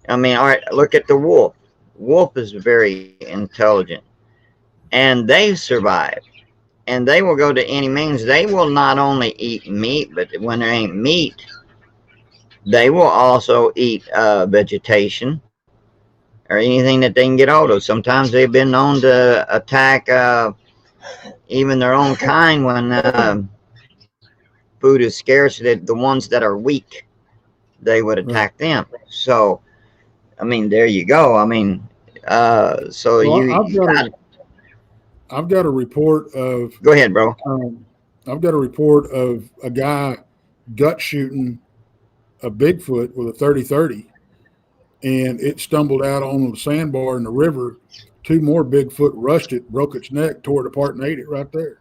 I mean, all right, look at the wolf. Wolf is very intelligent, and they survive, and they will go to any means. They will not only eat meat, but when there ain't meat, they will also eat vegetation or anything that they can get hold of. Sometimes they've been known to attack even their own kind when food is scarce. The ones that are weak, they would attack them. So, I mean, there you go. I mean, I've got a report of. Go ahead, bro. I've got a report of a guy gut shooting a Bigfoot with a 30-30, and it stumbled out on the sandbar in the river. 2 more Bigfoot rushed it, broke its neck, tore it apart, and ate it right there.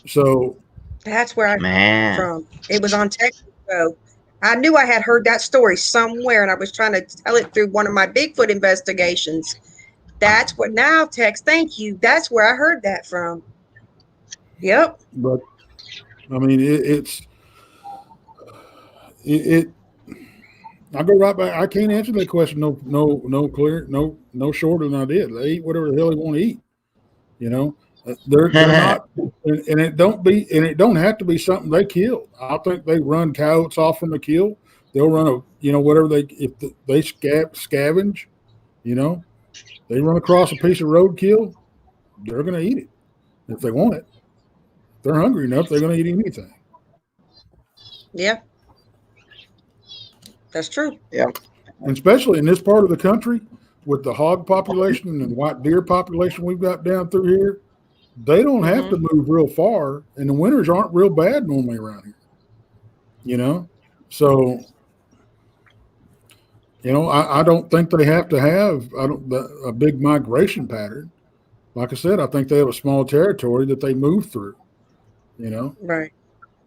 So That's where I Man. from. It was on Texas. So I knew I had heard that story somewhere, and I was trying to tell it through one of my Bigfoot investigations. That's what now, Tex. Thank you. That's where I heard that from. Yep. but I mean, it. I go right back. I can't answer that question. No shorter than I did. They eat whatever the hell they want to eat. You know, they're not, and it don't have to be something they kill. I think they run coyotes off from a kill. They'll run whatever they scavenge. You know, they run across a piece of roadkill. They're going to eat it if they want it. If they're hungry enough, they're going to eat anything. Yeah. That's true. Yeah. And especially in this part of the country with the hog population and white deer population we've got down through here, they don't have to move real far, and the winters aren't real bad normally around here. You know, so I don't think they have to have a big migration pattern. Like I said, I think they have a small territory that they move through. You know, Right.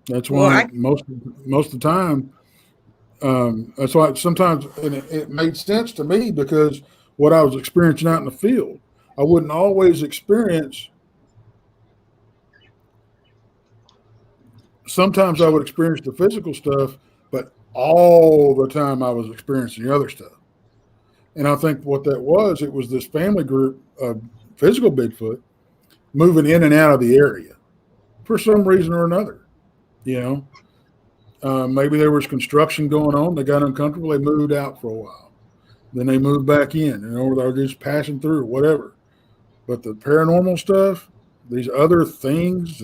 that's why most of the time. That's why sometimes, and it made sense to me because what I was experiencing out in the field, I wouldn't always experience. Sometimes I would experience the physical stuff, but all the time I was experiencing the other stuff. And I think what that was, it was this family group of physical Bigfoot moving in and out of the area for some reason or another, you know. Maybe there was construction going on. They got uncomfortable. They moved out for a while. Then they moved back in, or they were just passing through, whatever. But the paranormal stuff, these other things,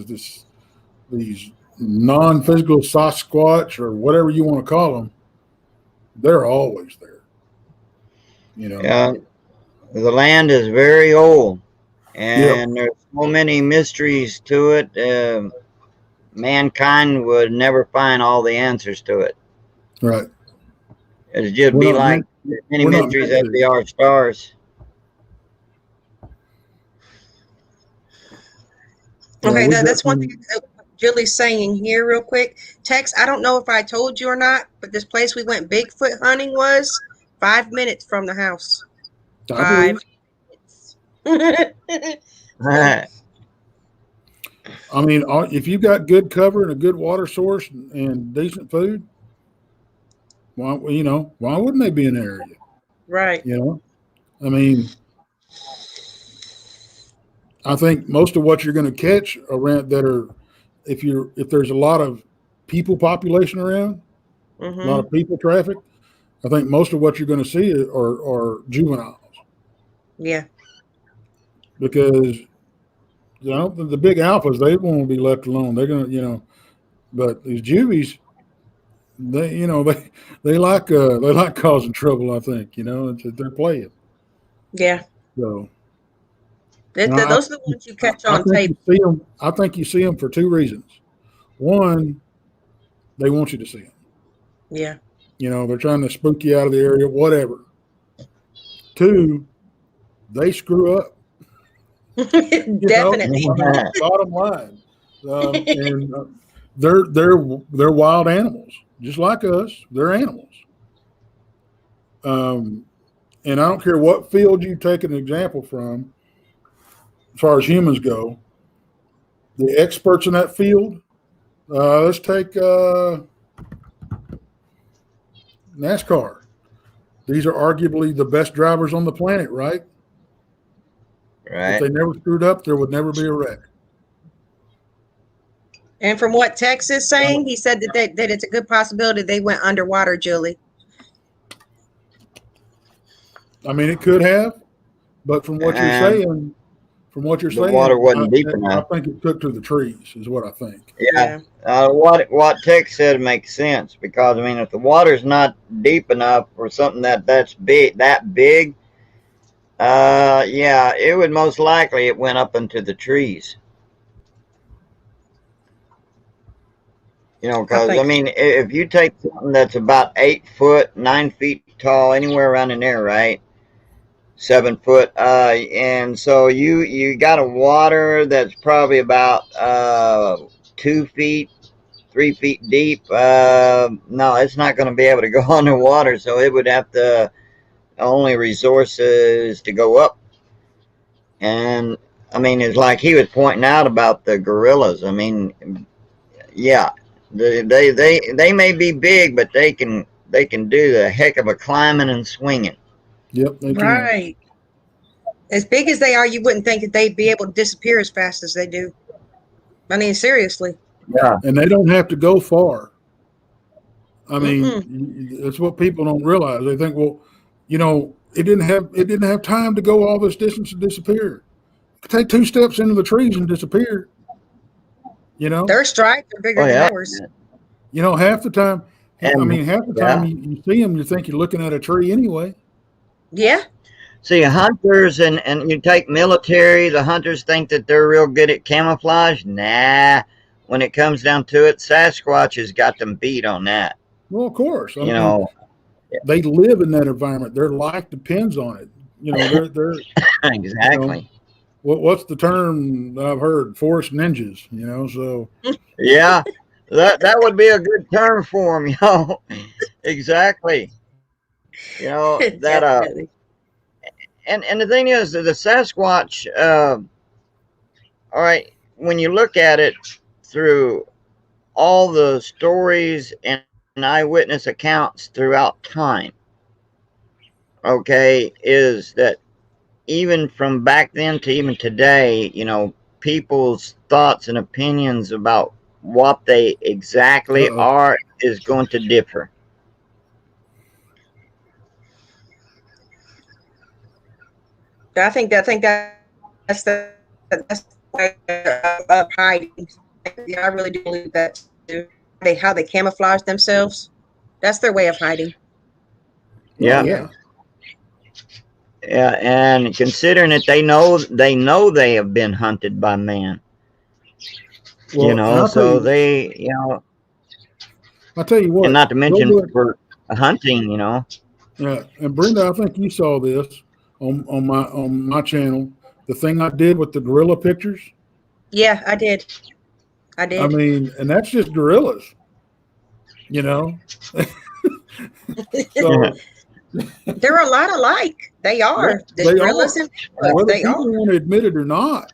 these non-physical Sasquatch or whatever you want to call them, they're always there. You know. Yeah. The land is very old, and there's so many mysteries to it. Mankind would never find all the answers to it. Right. It'd just be like many mysteries as they are stars. Okay, that's one thing Julie's saying here real quick. Tex, I don't know if I told you or not, but this place we went Bigfoot hunting was 5 minutes from the house. 5 minutes. I mean, if you got good cover and a good water source and decent food, why wouldn't they be in the area? Right. You know, I mean, I think most of what you're going to catch around that are, if there's a lot of people population around, a lot of people traffic, I think most of what you're going to see are juveniles. Yeah. Because the big alphas, they won't be left alone. They're gonna, but these juvies, they like causing trouble. I think they're playing. Yeah. So those are the ones you catch on tape. I think you see them for 2 reasons. One, they want you to see them. Yeah. They're trying to spook you out of the area, whatever. 2, they screw up. Definitely. Bottom line, and they're wild animals, just like us. They're animals, and I don't care what field you take an example from. As far as humans go, the experts in that field. Let's take NASCAR. These are arguably the best drivers on the planet, right? Right. If they never screwed up, there would never be a wreck. And from what Tex is saying, he said that it's a good possibility they went underwater, Julie. I mean, it could have, but from what you're saying, the water wasn't deep enough. I think it took to the trees, is what I think. Yeah. What Tex said makes sense because I mean, if the water's not deep enough for something that's big, Yeah, it would most likely it went up into the trees. You know, because I mean, if you take something that's about 8 foot, 9 feet tall, anywhere around in there, right? 7 foot, and so you got a water that's probably about 2 feet, 3 feet deep. No, it's not going to be able to go underwater, so it would have to only resources to go up. And I mean, it's like he was pointing out about the gorillas. I mean, yeah, they may be big, but they can do the heck of a climbing and swinging. Yep, they can. Right. As big as they are, you wouldn't think that they'd be able to disappear as fast as they do. I mean, seriously. Yeah. And they don't have to go far. I mean, that's what people don't realize. They think, well, you know, it didn't have time to go all this distance to disappear. It could take 2 steps into the trees and disappear. You know, Their strides are bigger than ours. You know, half the time, And, I mean, half the time you see them, you think you're looking at a tree anyway. Yeah. See, hunters and you take military, the hunters think that they're real good at camouflage. Nah, when it comes down to it, Sasquatch has got them beat on that. Well, of course. I You mean, know, they live in that environment. Their life depends on it. You know, they're exactly. You know, what's the term that I've heard? Forest ninjas. You know, so Yeah, that would be a good term for them, you know. Exactly. You know that Definitely. and the thing is, the Sasquatch. All right, when you look at it through all the stories and eyewitness accounts throughout time, okay, is that even from back then to even today, you know, people's thoughts and opinions about what they exactly are is going to differ. I think that's the way of hiding. Yeah, I really do believe that too. How they camouflage themselves. That's their way of hiding. Yeah. Yeah, and considering that they know they have been hunted by man. Well, you know, so they, you know, I'll tell you what, and not to mention for hunting, you know. Yeah, and Brenda, I think you saw this on my channel. The thing I did with the gorilla pictures. Yeah, I did. I mean, and that's just gorillas, you know. So they're a lot alike. They are. They gorillas are. And whether they people are. want to admit it or not,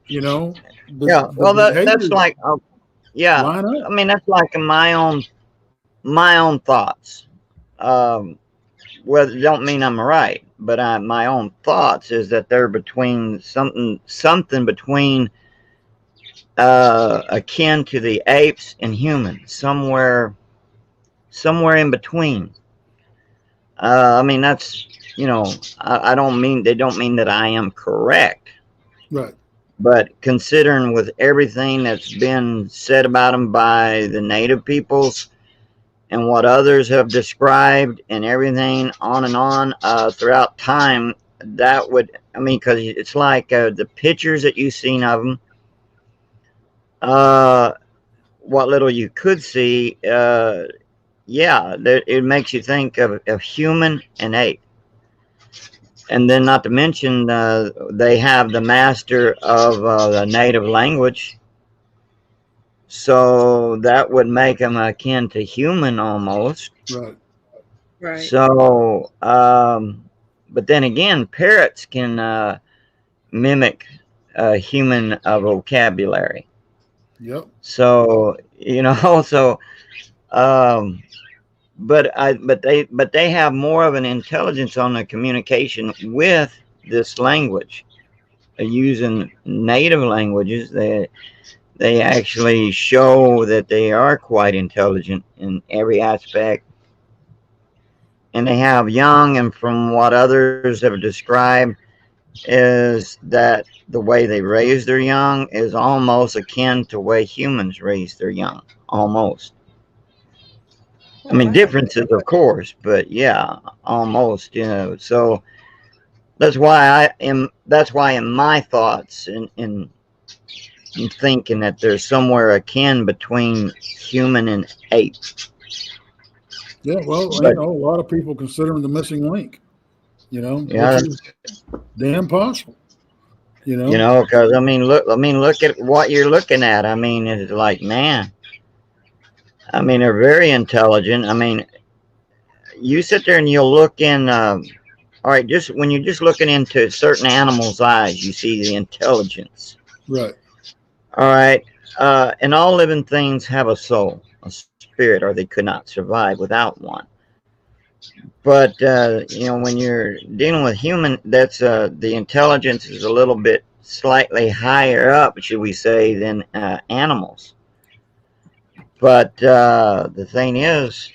you know. Well, that's like, line up. I mean, that's like my own thoughts. Well, don't mean I'm right, but my own thoughts is that they're between something between akin to the apes and humans, somewhere in between. I mean, that's, you know, I don't mean, they don't mean that I am correct. Right. But considering with everything that's been said about them by the native peoples and what others have described and everything on and on throughout time, that would, I mean, because it's like the pictures that you've seen of them, what little you could see, yeah, it makes you think of human and ape. And then not to mention, they have the master of the native language. So that would make them akin to human almost. Right. Right. So, but then again, parrots can mimic human vocabulary. Yep. So, you know, so, but they have more of an intelligence on the communication with this language, using native languages. They actually show that they are quite intelligent in every aspect, and they have young. And from what others have described, is that the way they raise their young is almost akin to the way humans raise their young, almost. I mean, differences, of course, but yeah, almost, you know. So That's why in my thoughts in thinking that there's somewhere akin between human and ape. Yeah, well, But, a lot of people consider him the missing link. yeah, which is damn possible. Because look at what you're looking at. I mean, it's like, man. I mean, they're very intelligent. I mean, you sit there and you'll look in. All right, just when you're just looking into certain animals' eyes, you see the intelligence. Right. All right. And all living things have a soul, a spirit, or they could not survive without one. But when you're dealing with human, that's the intelligence is a little bit slightly higher up, should we say, than animals. But the thing is,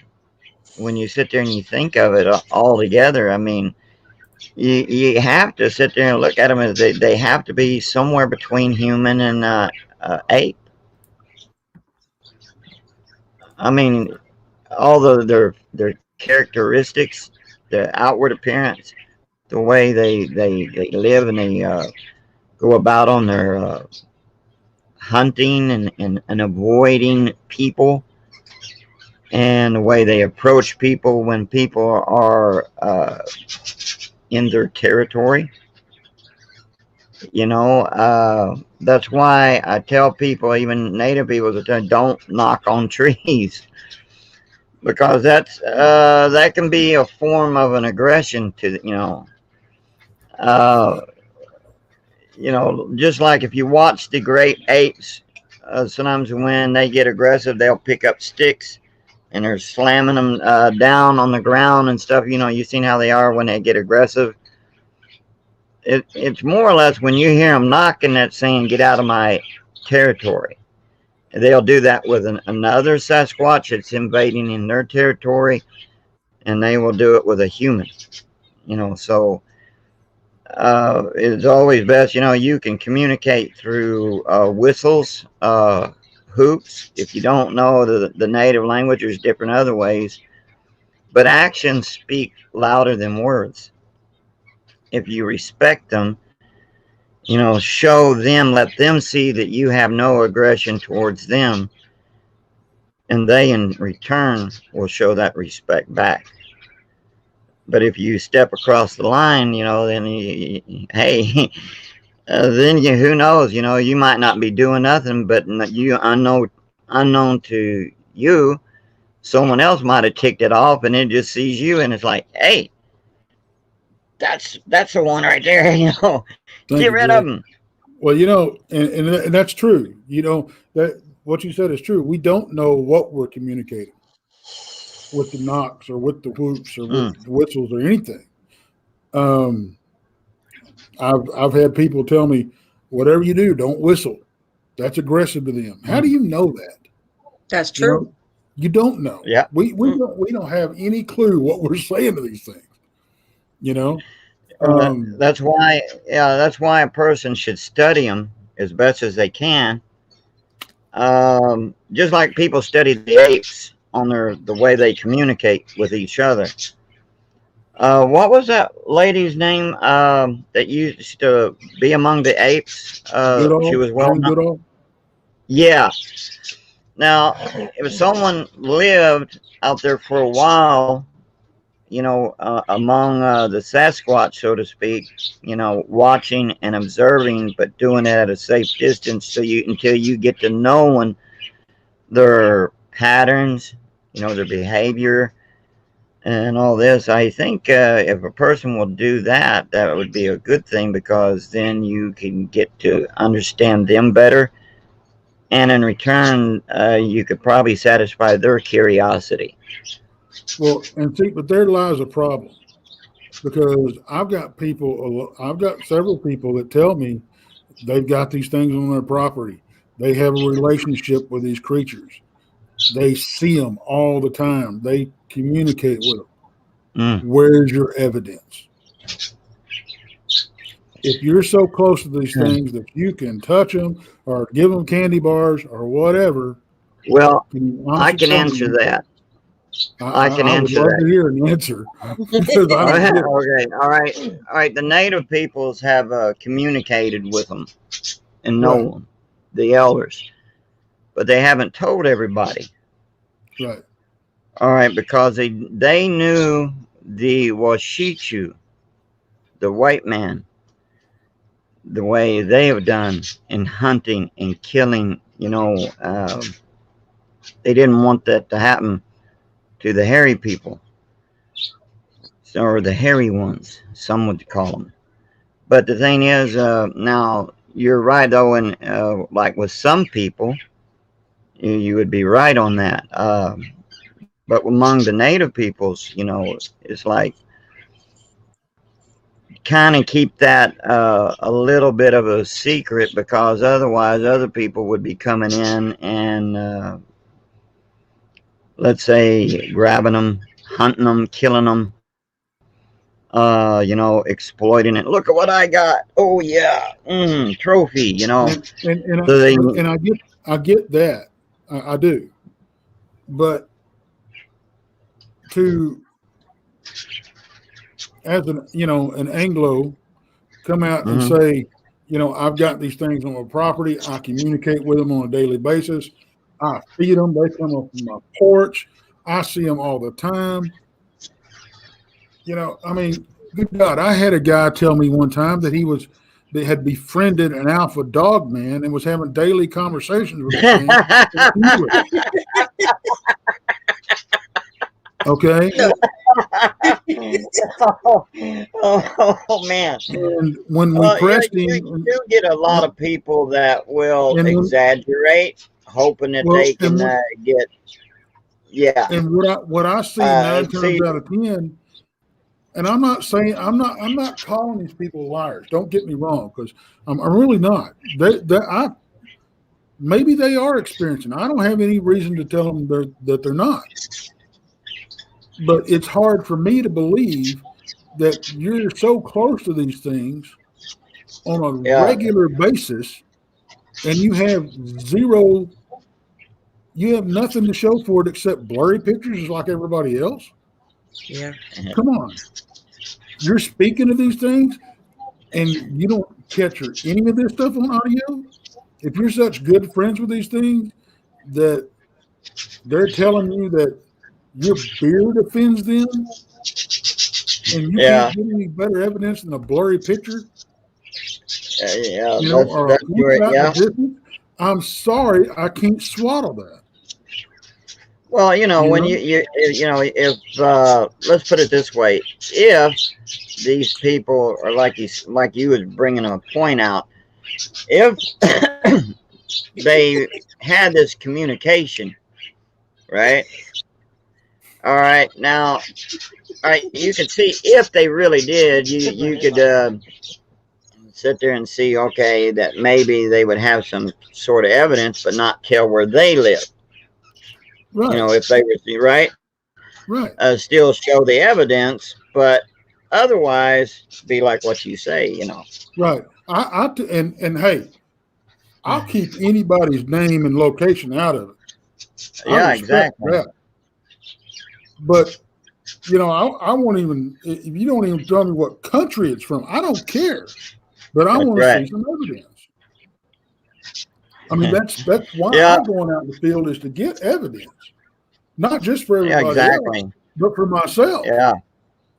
when you sit there and you think of it all together, I mean, you have to sit there and look at them as they have to be somewhere between human and ape. I mean, although their characteristics, the outward appearance, the way they live and they go about on their hunting and avoiding people, and the way they approach people when people are in their territory. That's why I tell people, even native people, that don't knock on trees, because that can be a form of an aggression to just like if you watch the great apes, sometimes when they get aggressive, they'll pick up sticks and they're slamming them down on the ground and stuff. You've seen how they are when they get aggressive. It's more or less when you hear them knocking, that's saying, get out of my territory. They'll do that with another Sasquatch that's invading in their territory, and they will do it with a human. So it's always best, you can communicate through whistles, hoops. If you don't know the native language, there's different other ways. But actions speak louder than words. If you respect them, show them, let them see that you have no aggression towards them, and they in return will show that respect back. But if you step across the line, then then who knows? You might not be doing nothing, but you unknown to you, someone else might have ticked it off, and it just sees you, and it's like, hey, that's the one right there. Get rid of them. Well, and that's true. That what you said is true. We don't know what we're communicating with the knocks or with the whoops or with the whistles or anything. I've had people tell me, whatever you do, don't whistle. That's aggressive to them. How do you know that? That's true. You don't know. Yeah. We don't have any clue what we're saying to these things. That's why a person should study them as best as they can. Just like people study the apes on the way they communicate with each other. What was that lady's name that used to be among the apes? She was well known. Yeah. Now, if someone lived out there for a while, among the Sasquatch, so to speak, watching and observing, but doing it at a safe distance, until you get to knowing their patterns, their behavior, and all this. I think if a person will do that, that would be a good thing, because then you can get to understand them better, and in return, you could probably satisfy their curiosity. Well, and see, but there lies a problem, because I've got several people that tell me they've got these things on their property. They have a relationship with these creatures. They see them all the time. They communicate with them. Where's your evidence? If you're so close to these things that you can touch them or give them candy bars or whatever. Well, I can answer that. I can I would answer love that. to hear an answer. Because I don't get it. Okay, all right. The native peoples have communicated with them and know Right. them, the elders, but they haven't told everybody. Right. All right, because they knew the Washichu, the white man, the way they have done in hunting and killing. They didn't want that to happen to the hairy people, or the hairy ones, some would call them. But the thing is, now you're right though, and like with some people, you would be right on that. But among the native peoples, it's like kind of keep that a little bit of a secret, because otherwise other people would be coming in and let's say grabbing them, hunting them, killing them, exploiting it. Look at what I got. Oh yeah, trophy. And So they, I get that. I do. But as an Anglo, come out and say, I've got these things on my property. I communicate with them on a daily basis. I feed them. They come up from my porch. I see them all the time. Good God, I had a guy tell me one time that they had befriended an alpha dog man and was having daily conversations with him. Okay. oh man. And when we pressed him, you do get a lot of people that will exaggerate, hoping that they can get. Yeah. And what I see 9 times out of 10, and I'm not calling these people liars. Don't get me wrong, because I'm really not. Maybe they are experiencing. I don't have any reason to tell them that they're not. But it's hard for me to believe that you're so close to these things on a regular basis, and you have nothing to show for it except blurry pictures like everybody else. Yeah. Come on. You're speaking of these things and you don't capture any of this stuff on audio? If you're such good friends with these things that they're telling you that your beard offends them and you can't get any better evidence than a blurry picture, I'm sorry, I can't swaddle that. Well, when if let's put it this way, if these people are like you was bringing a point out, if they had this communication, right? All right, now, you can see if they really did, you could sit there and see, okay, that maybe they would have some sort of evidence, but not tell where they live. Right. If they were right, still show the evidence, but otherwise be like what you say, Right. And hey, I'll keep anybody's name and location out of it. Yeah, exactly. That. But I won't even, if you don't even tell me what country it's from, I don't care. But I want to see some evidence. I mean, that's why I'm going out in the field, is to get evidence, not just for everybody else, but for myself. Yeah,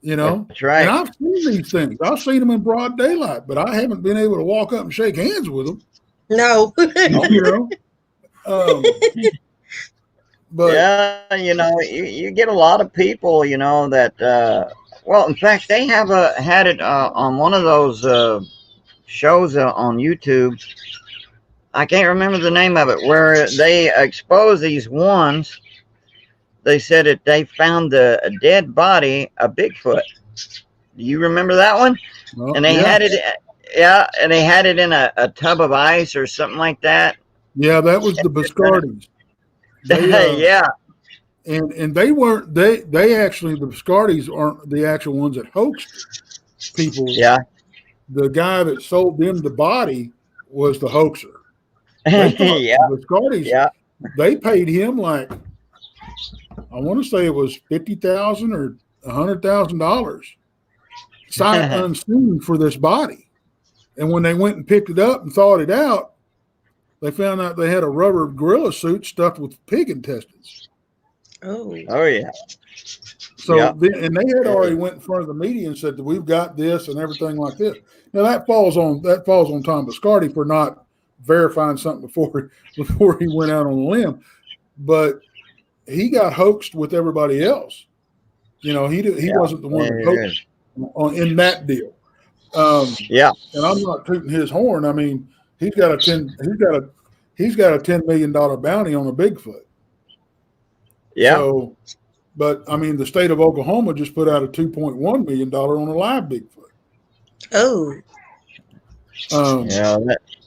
that's right. And I've seen these things. I've seen them in broad daylight, but I haven't been able to walk up and shake hands with them. No. But yeah, you get a lot of people, that. Well, in fact, they have had it on one of those shows on YouTube. I can't remember the name of it, where they expose these ones. They said that they found a dead body, a Bigfoot. Do you remember that one? Well, and they had it, and they had it in a tub of ice or something like that. Yeah, that was the Biscardis. Yeah. And they actually, the Biscardis aren't the actual ones that hoaxed people. Yeah. The guy that sold them the body was the hoaxer. The Biscardis, they paid him like I want to say it was $50,000 or $100,000 sight unseen for this body. And when they went and picked it up and thawed it out, they found out they had a rubber gorilla suit stuffed with pig intestines. Oh. Oh yeah. So, Yeah. and they had already went in front of the media and said that we've got this and everything like this. Now that falls on Tom Biscardi for not verifying something before he went out on a limb, but he got hoaxed with everybody else. He wasn't the one that hoaxed in that deal. And I'm not tooting his horn. I mean, he's got a $10 million bounty on a Bigfoot. Yeah. So, but I mean, the state of Oklahoma just put out a $2.1 million on a live Bigfoot. Oh. Yeah,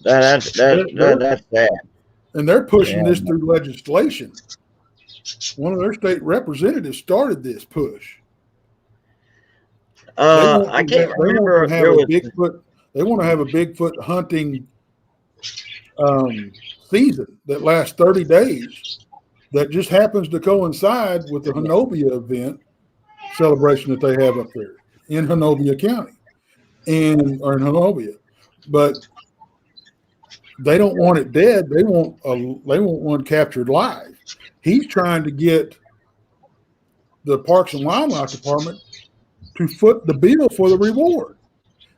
that's sad. And they're pushing this through legislation. One of their state representatives started this push. I can't remember. They want to have a Bigfoot hunting season that lasts 30 days. That just happens to coincide with the Honobia event celebration that they have up there in Honobia County, or in Honobia. But they don't want it dead. They want one captured live. He's trying to get the Parks and Wildlife Department to foot the bill for the reward.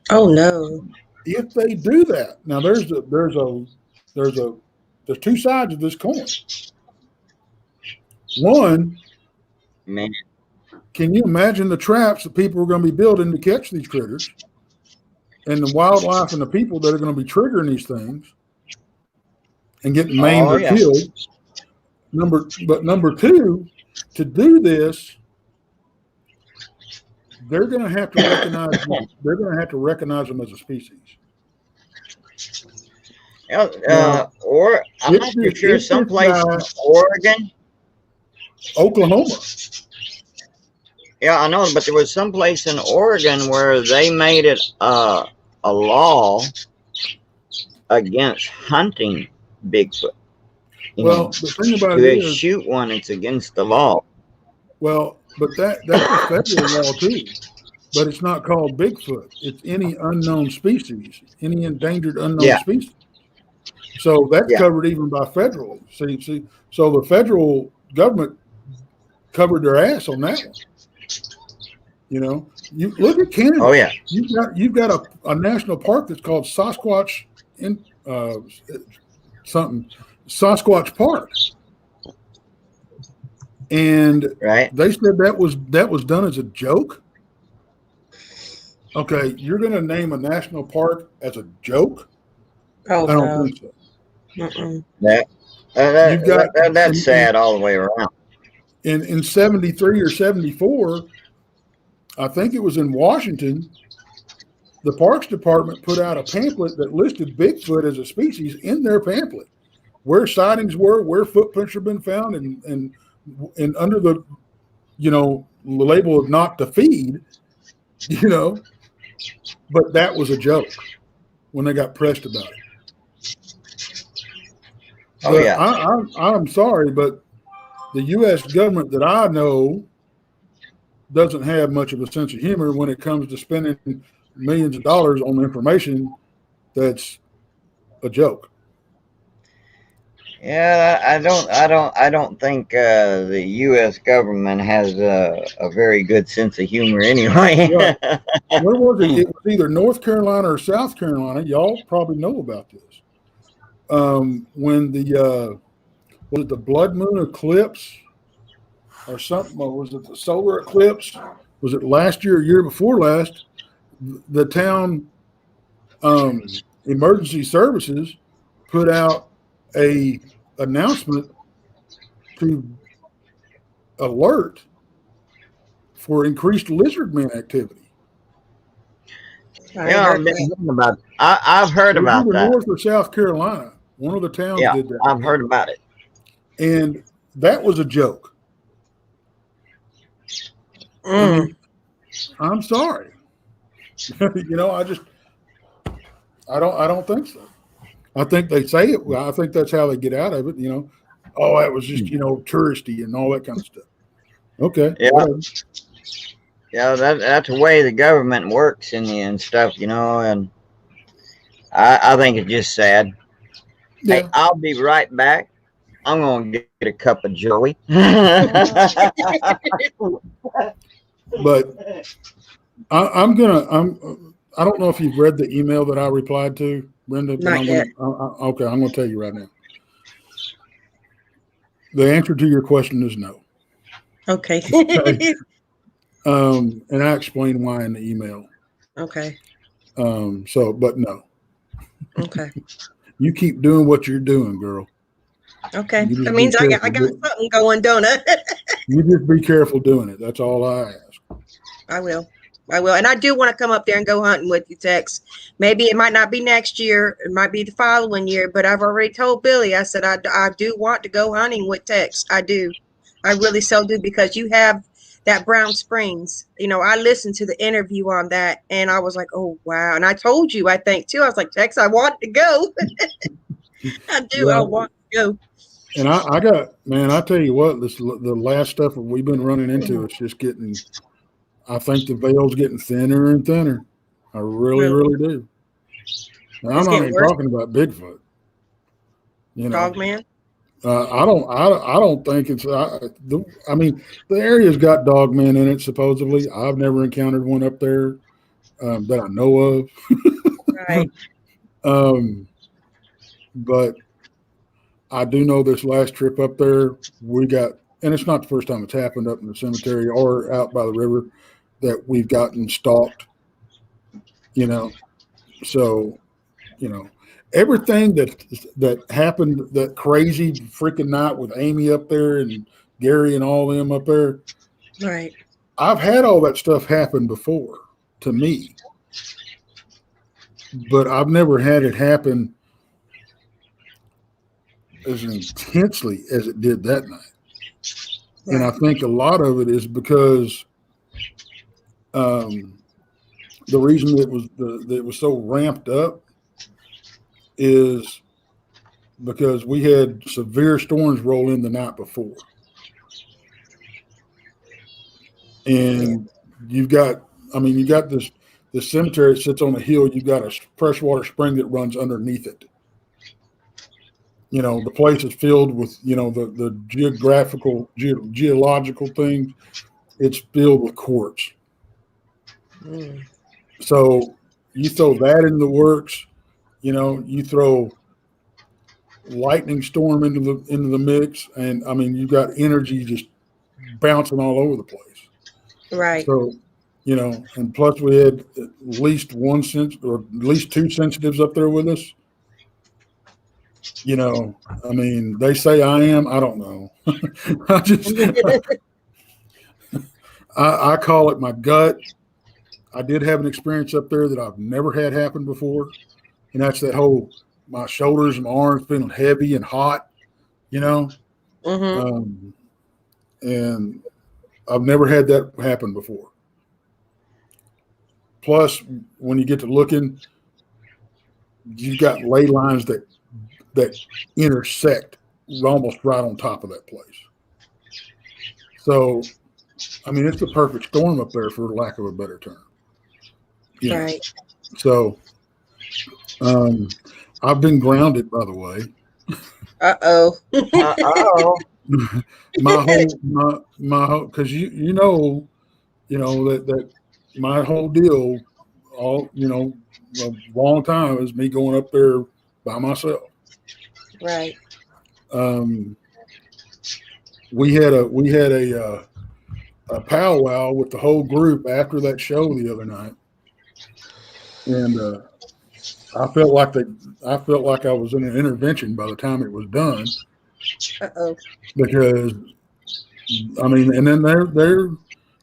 Oh no! If they do that, now there's two sides of this coin. One, man, can you imagine the traps that people are going to be building to catch these critters, and the wildlife and the people that are going to be triggering these things and getting maimed or killed? Number two, to do this, they're going to have to recognize them. They're going to have to recognize them as a species. Or I'm not too sure. Someplace in Oregon, Oklahoma. Yeah, I know, but there was some place in Oregon where they made it a law against hunting Bigfoot. The thing about it is, shoot one, it's against the law. Well, but that's a federal law too. But it's not called Bigfoot. It's any unknown species, any endangered unknown species. So that's covered even by federally. See, so the federal government covered their ass on that one. You look at Canada. Oh yeah, you've got a national park that's called Sasquatch Sasquatch Park, and they said that was done as a joke. Okay, you're going to name a national park as a joke? Oh, I don't think so. That's sad all the way around. In 73 or 74, I think it was in Washington, the Parks Department put out a pamphlet that listed Bigfoot as a species in their pamphlet, where sightings were, where footprints have been found, and under the label of not to feed, but that was a joke when they got pressed about it. Oh yeah, I'm sorry, but the U.S. government that I know doesn't have much of a sense of humor when it comes to spending millions of dollars on information that's a joke. Yeah, I don't think the U.S. government has a very good sense of humor anyway. Right. Where was it? It was either North Carolina or South Carolina. Y'all probably know about this. When was it the blood moon eclipse or something? Or was it the solar eclipse? Was it last year or year before last? The town emergency services put out a announcement to alert for increased lizardmen activity. I've heard about that. North or South Carolina, one of the towns did that. I've heard about it, and that was a joke. I'm sorry. I don't think so. I think they say it. Well, I think that's how they get out of it. Oh, that was just touristy and all that kind of stuff. Okay. Yeah. Whatever. Yeah, that's the way the government works and stuff, you know, and I think it's just sad. Yeah. Hey, I'll be right back. I'm gonna get a cup of Joey. But I don't know if you've read the email that I replied to, Brenda. But Not yet. Okay, I'm going to tell you right now. The answer to your question is no. Okay. And I explained why in the email. Okay. But no. Okay. You keep doing what you're doing, girl. Okay. You just That be means I got careful. something going, don't I? You just be careful doing it. That's all I ask. I will. And I do want to come up there and go hunting with you, Tex. Maybe it might not be next year. It might be the following year. But I've already told Billy, I said, I do want to go hunting with Tex. I do. I really so do, because you have that Brown Springs. You know, I listened to the interview on that and I was like, oh, wow. And I told you, I think, too. I was like, Tex, I want to go. I do. Yeah. I want to go. And I got, man, I tell you what, the last stuff that we've been running into, it's just getting, I think the veil's getting thinner and thinner. I really do. And I'm not even talking about Bigfoot. You know, Dog man. I don't think it's. I mean, the area's got dogmen in it. Supposedly, I've never encountered one up there that I know of. Right. But I do know this last trip up there, we got, and it's not the first time it's happened up in the cemetery or out by the river, that we've gotten stalked. You know, so you know. Everything that happened, that crazy freaking night with Amy up there and Gary and all them up there. Right. I've had all that stuff happen before to me, but I've never had it happen as intensely as it did that night. Right. And I think a lot of it is because the reason it was so ramped up is because we had severe storms roll in the night before. And you've got this cemetery that sits on a hill. You've got a freshwater spring that runs underneath it. You know, the place is filled with, you know, the geological things. It's filled with quartz. So you throw that in the works. You know, you throw lightning storm into the mix, and I mean, you've got energy just bouncing all over the place. Right. So, you know, and plus we had at least two sensitives up there with us. You know, I mean, they say I am. I don't know. I call it my gut. I did have an experience up there that I've never had happen before. And that's that whole, my shoulders and my arms feeling heavy and hot, you know? Mm-hmm. And I've never had that happen before. Plus, when you get to looking, you've got ley lines that intersect almost right on top of that place. So, I mean, it's the perfect storm up there, for lack of a better term. You know? Right. So, I've been grounded, by the way. Uh-oh. my whole, because you know that my whole deal, all, you know, a long time is me going up there by myself. Right. We had a powwow with the whole group after that show the other night, and I felt like I was in an intervention by the time it was done. Uh-oh. Because I mean, and then they're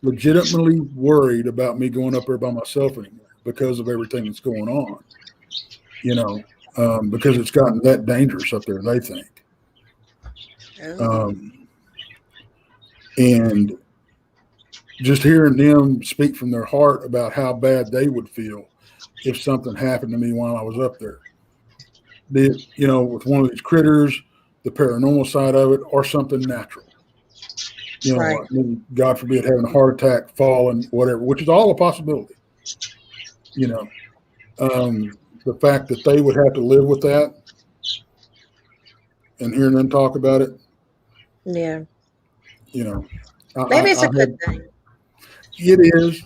legitimately worried about me going up there by myself anymore because of everything that's going on. You know, because it's gotten that dangerous up there, they think. Oh. And just hearing them speak from their heart about how bad they would feel if something happened to me while I was up there. Be it, you know, with one of these critters, the paranormal side of it, or something natural. You know, Right. like me, God forbid, having a heart attack, falling, whatever, which is all a possibility. You know, the fact that they would have to live with that and hearing them talk about it, Yeah. you know, Maybe it's a good thing. it is.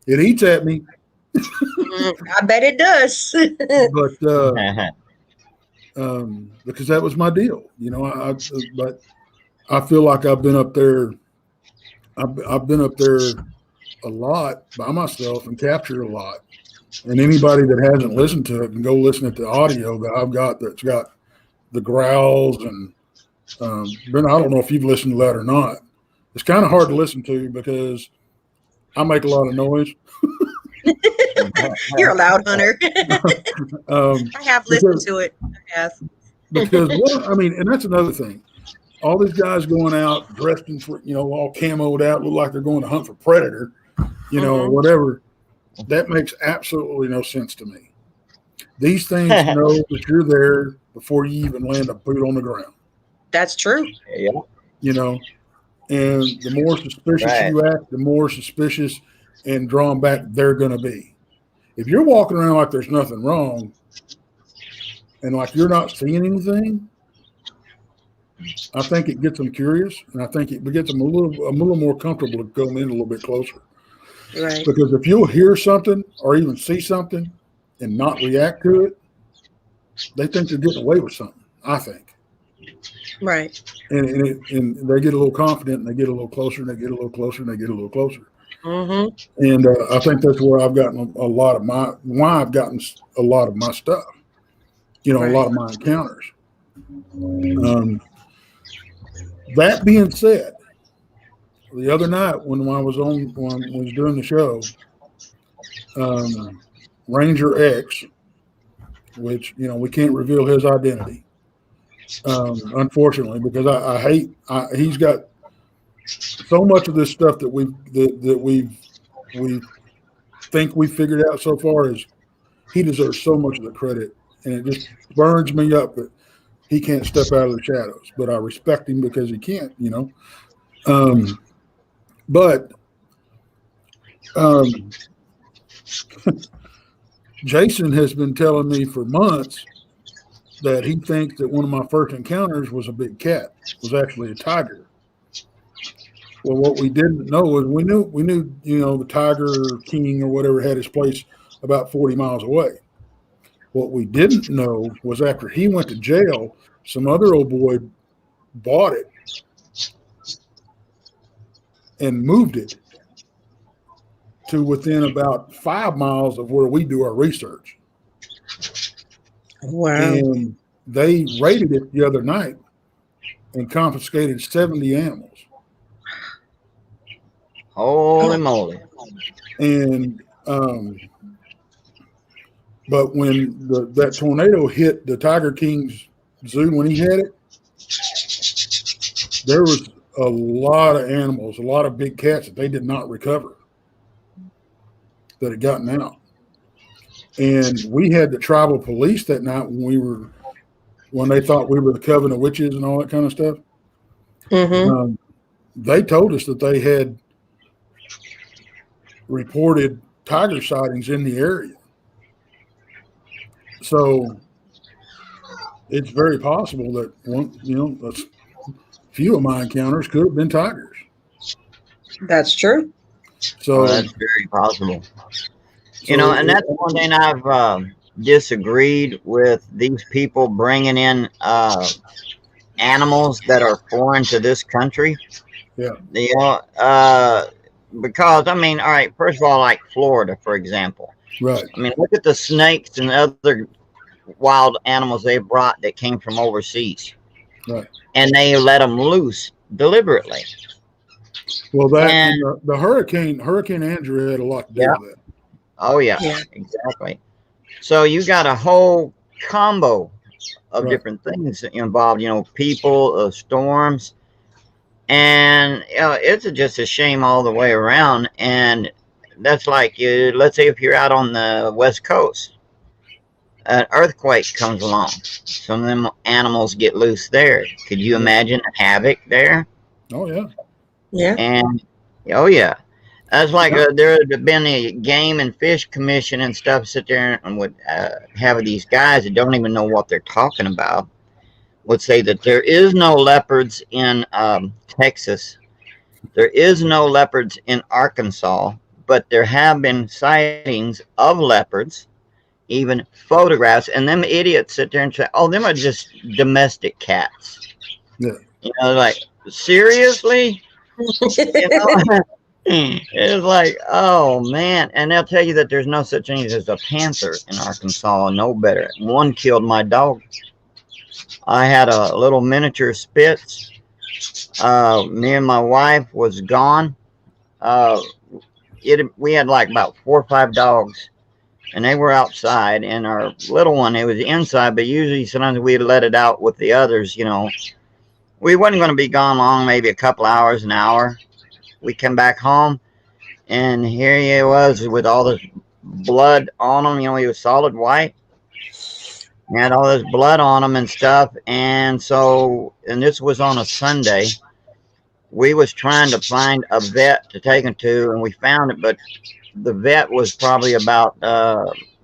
It eats at me, I bet it does. but because that was my deal, you know. But I feel like I've been up there. I've been up there a lot by myself and captured a lot. And anybody that hasn't listened to it can go listen to the audio that I've got that's got the growls and Brent, I don't know if you've listened to that or not. It's kind of hard to listen to because I make a lot of noise. You're a loud hunter. I have listened to it. Yes. Because and that's another thing. All these guys going out dressed in, all camoed out, look like they're going to hunt for predator, or whatever. That makes absolutely no sense to me. These things know that you're there before you even land a boot on the ground. That's true. Yeah. And the more suspicious you act, the more suspicious and drawn back they're going to be. If you're walking around like there's nothing wrong and like you're not seeing anything, I think it gets them curious, and I think it gets them a little more comfortable to come in a little bit closer. Right. Because if you'll hear something or even see something and not react to it, they think they're getting away with something, I think. Right. And they get a little confident, and they get a little closer, and they get a little closer, and they get a little closer. Mm-hmm. And I think that's where I've gotten why I've gotten a lot of my stuff, a lot of my encounters. That being said, the other night when I was doing the show, Ranger X, which we can't reveal his identity, unfortunately, because I hate he's got so much of this stuff that we think we figured out so far. Is he deserves so much of the credit, and it just burns me up that he can't step out of the shadows. But I respect him because he can't, But Jason has been telling me for months that he thinks that one of my first encounters was a big cat, was actually a tiger. Well, what we didn't know was we knew the Tiger King or whatever had his place about 40 miles away. What we didn't know was after he went to jail, some other old boy bought it and moved it to within about 5 miles of where we do our research. Wow. And they raided it the other night and confiscated 70 animals. Holy moly. And but when that tornado hit the Tiger King's zoo when he had it, there was a lot of animals, a lot of big cats that they did not recover that had gotten out. And we had the tribal police that night when they thought we were the coven of witches and all that kind of stuff. Mm-hmm. They told us that they had reported tiger sightings in the area. So it's very possible that a few of my encounters could have been tigers. That's true. So that's very possible. And that's one thing I've disagreed with these people bringing in animals that are foreign to this country. Yeah. Because all right, first of all, like Florida, for example. Right. Look at the snakes and other wild animals they brought that came from overseas. Right. And they let them loose deliberately. Well, the Hurricane Andrew had a lot to do with that. Oh yeah, exactly. So you got a whole combo of different things involved. People, storms, and it's just a shame all the way around. And that's like, let's say if you're out on the West Coast, an earthquake comes along. Some of them animals get loose there. Could you imagine the havoc there? Oh yeah. Yeah. And oh yeah, that's like Yeah. there had been a game and fish commission and stuff. Sit there and would have these guys that don't even know what they're talking about. Would say that there is no leopards in Texas. There is no leopards in Arkansas, but there have been sightings of leopards, even photographs, and them idiots sit there and say, "Oh, them are just domestic cats." Yeah. You know, like seriously. You know? It's like, oh man, and they'll tell you that there's no such thing as a panther in Arkansas. No better. One killed my dog. I had a little miniature Spitz. Me and my wife was gone. We had like about 4 or 5 dogs, and they were outside. And our little one, it was inside, but usually sometimes we'd let it out with the others. You know, we wasn't going to be gone long, maybe a couple hours, an hour. We come back home, and here he was with all this blood on him. You know, he was solid white. He had all this blood on him and stuff. And so, and this was on a Sunday. We was trying to find a vet to take him to, and we found it, but the vet was probably about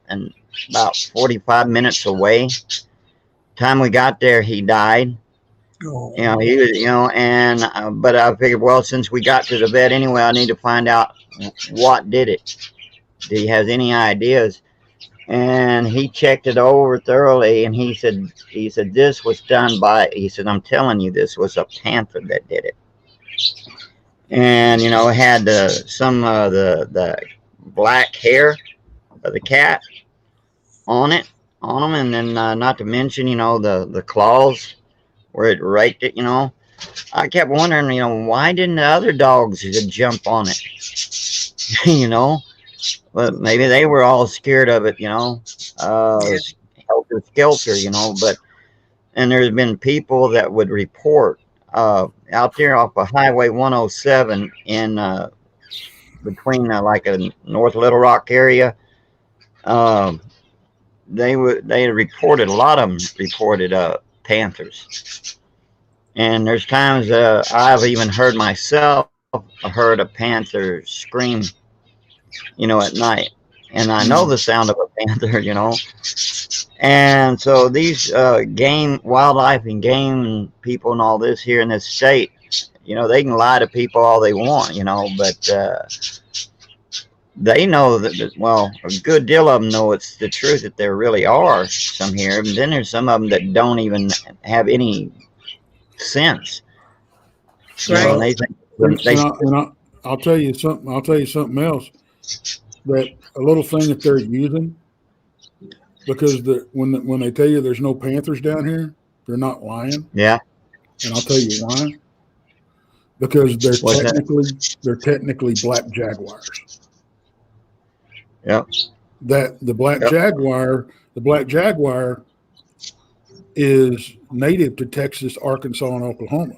45 minutes away. Time we got there, he died. Oh. You know, he was, you know, and but I figured, well, since we got to the vet anyway, I need to find out what did it. Do he has any ideas? And he checked it over thoroughly, and he said this was done by. He said, I'm telling you, this was a panther that did it. And you know, it had some of the black hair of the cat on him, and then not to mention, you know, the claws where it raked it, you know. I kept wondering, you know, why didn't the other dogs jump on it? You know, but maybe they were all scared of it, you know, helter skelter, you know. But and there's been people that would report out there off of Highway 107 in between like a North Little Rock area. They reported, a lot of them reported panthers. And there's times I've even heard myself heard a panther scream, you know, at night. And I know the sound of a panther, you know. And so these wildlife and game people and all this here in this state, you know, they can lie to people all they want, you know, but they know that, well, a good deal of them know it's the truth, that there really are some here. And then there's some of them that don't even have any sense. Right. You know, they think, I'll tell you something. I'll tell you something else. That a little thing that they're using, because when they tell you there's no panthers down here, they're not lying. Yeah. And I'll tell you why. Because they're technically black jaguars. Yep. That the black jaguar is native to Texas, Arkansas, and Oklahoma.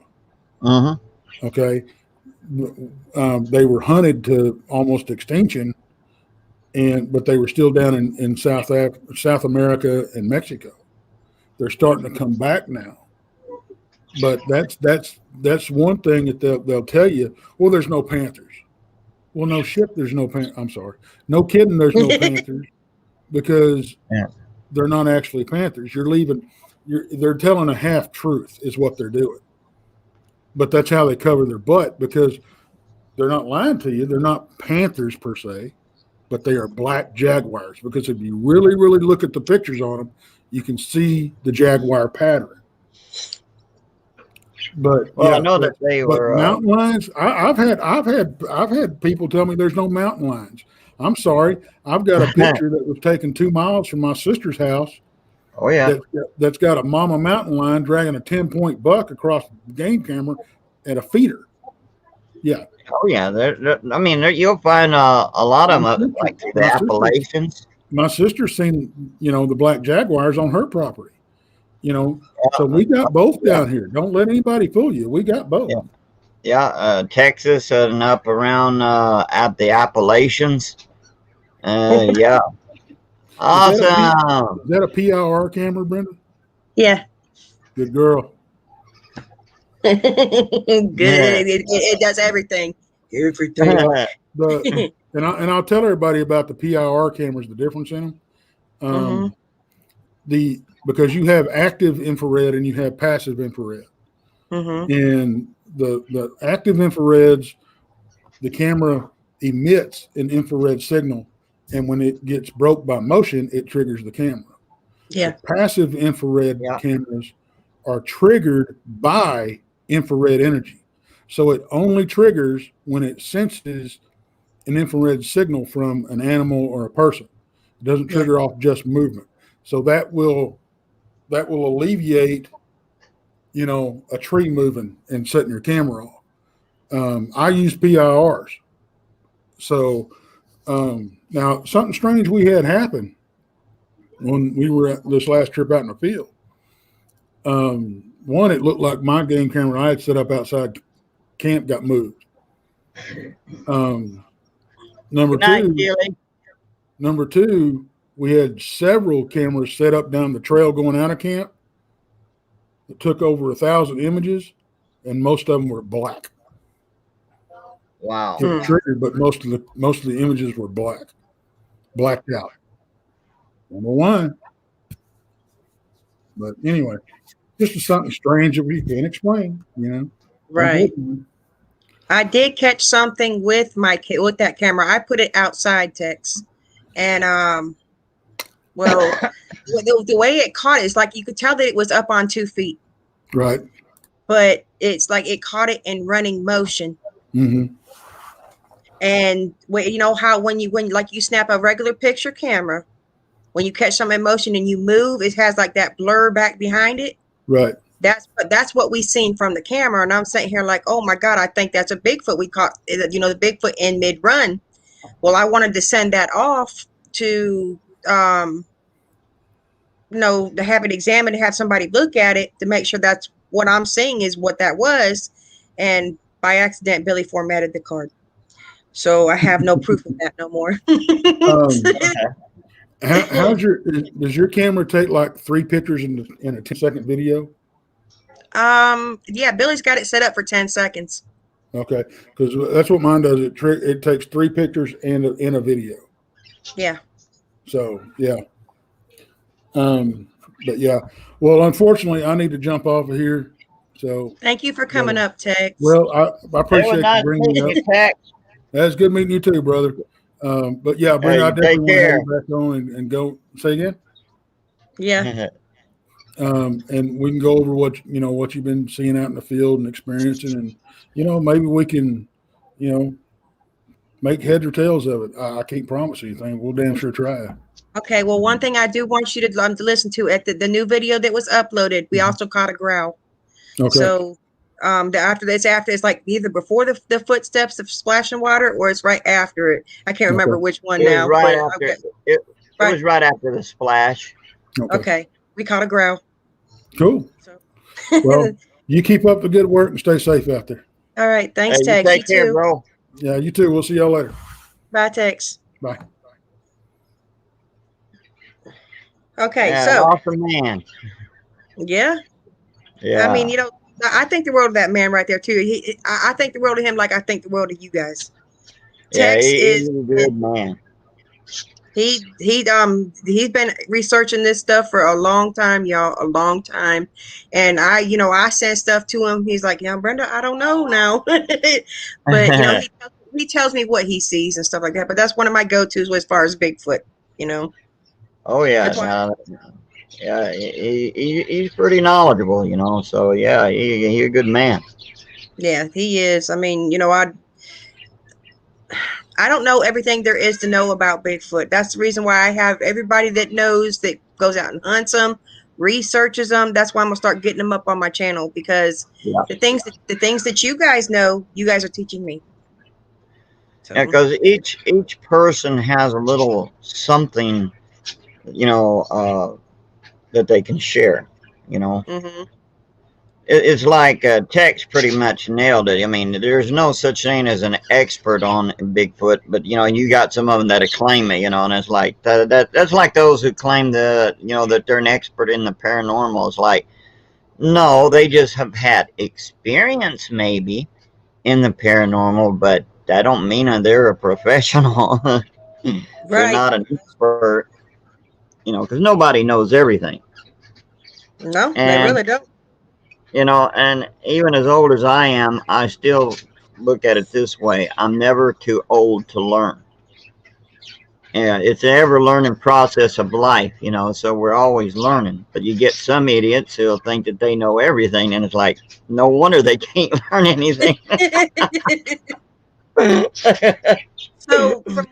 Mm-hmm. Okay. They were hunted to almost extinction, but they were still down in South America and Mexico. They're starting to come back now. But that's one thing that they'll tell you. Well, there's no panthers. Well, no shit, there's no I'm sorry. No kidding, there's no panthers, because they're not actually panthers. They're telling a half truth is what they're doing. But that's how they cover their butt, because they're not lying to you. They're not panthers per se, but they are black jaguars. Because if you really, really look at the pictures on them, you can see the jaguar pattern. But I know that they were mountain lions. I've had people tell me there's no mountain lions. I'm sorry. I've got a picture that was taken 2 miles from my sister's house. Oh yeah. That's got a mama mountain lion dragging a 10-point buck across the game camera at a feeder. Yeah. Oh yeah. I mean, you'll find a lot of them like the Appalachians. My sister's seen, you know, the black jaguars on her property. You know, so we got both down here. Don't let anybody fool you. We got both. Yeah, Texas and up around at the Appalachians. Yeah. Awesome. Is that a PIR camera, Brenda? Yeah. Good girl. Good. Yeah. It does everything. Everything. And I'll tell everybody about the PIR cameras, the difference in them. Because you have active infrared and you have passive infrared. And the active infrareds, the camera emits an infrared signal, and when it gets broke by motion, it triggers the camera. Yeah. The passive infrared cameras are triggered by infrared energy. So it only triggers when it senses an infrared signal from an animal or a person. It doesn't trigger off just movement. So that will alleviate, a tree moving and setting your camera off. I use PIRs. So now something strange we had happen when we were at this last trip out in the field. One, it looked like my game camera I had set up outside camp got moved. Number two, we had several cameras set up down the trail going out of camp. It took over 1,000 images, and most of them were black. Wow. It was triggered, but most of the images were blacked out. Number one. But anyway, just something strange that we can't explain, Right. I did catch something with that camera. I put it outside, Tex, and the way it caught it is like you could tell that it was up on 2 feet. Right. But it's like it caught it in running motion. And you know how when you snap a regular picture camera, when you catch something in motion and you move, it has like that blur back behind it. Right. That's what we seen from the camera, and I'm sitting here like, oh my God, I think that's a Bigfoot. We caught, the Bigfoot in mid run. Well, I wanted to send that off to, to have it examined, to have somebody look at it to make sure that's what I'm seeing is what that was. And by accident, Billy formatted the card, so I have no proof of that no more. Does your camera take like 3 pictures in a 10-second video? Yeah, Billy's got it set up for 10 seconds. Okay, because that's what mine does. It takes 3 pictures and in a video. Yeah. So yeah. But yeah. Well, unfortunately, I need to jump off of here. So thank you for coming up, Tex. Well, I appreciate you bringing me up. That's good meeting you too, brother. But yeah, Brent, I definitely want to have you back on and go say again. Yeah. And we can go over what you've been seeing out in the field and experiencing, and maybe we can, make heads or tails of it. I can't promise anything. We'll damn sure try. Okay. Well, one thing I do want you to listen to at the new video that was uploaded, we also caught a growl. Okay. So after it's like either before the footsteps of splashing water or it's right after it. I can't remember which one now. It was right after the splash. Okay. We caught a growl. Cool. So. Well, you keep up the good work and stay safe out there. All right. Thanks, Tex. Take care, bro. Yeah, you too. We'll see y'all later. Bye, Tex. Bye. Okay, yeah, so awesome man. Yeah. Yeah. I mean, I think the world of that man right there too. I think the world of him like I think the world of you guys. Yeah, he's a good man. He's been researching this stuff for a long time, y'all, a long time. And I send stuff to him. He's like, Brenda, I don't know now. But he tells me what he sees and stuff like that. But that's one of my go-tos as far as Bigfoot, Oh yeah. Yeah, he's pretty knowledgeable, so yeah, he's a good man. Yeah, he is. I mean, I don't know everything there is to know about Bigfoot. That's the reason why I have everybody that knows, that goes out and hunts them, researches them. That's why I'm gonna start getting them up on my channel, because the things that you guys know, you guys are teaching me. So. Yeah, because each person has a little something, that they can share, Mm-hmm. it's like Tex pretty much nailed it. I mean, there's no such thing as an expert on Bigfoot, but you know, you got some of them that claim it, you know, and it's like that's like those who claim that they're an expert in the paranormal. It's like, no, they just have had experience maybe in the paranormal, but that don't mean that they're a professional. They're Right. not an expert, because nobody knows everything. No, they And really don't. and even as old as I am, I still look at it this way: I'm never too old to learn. And it's an ever learning process of life, so we're always learning. But you get some idiots who'll think that they know everything, and it's like, no wonder they can't learn anything. So from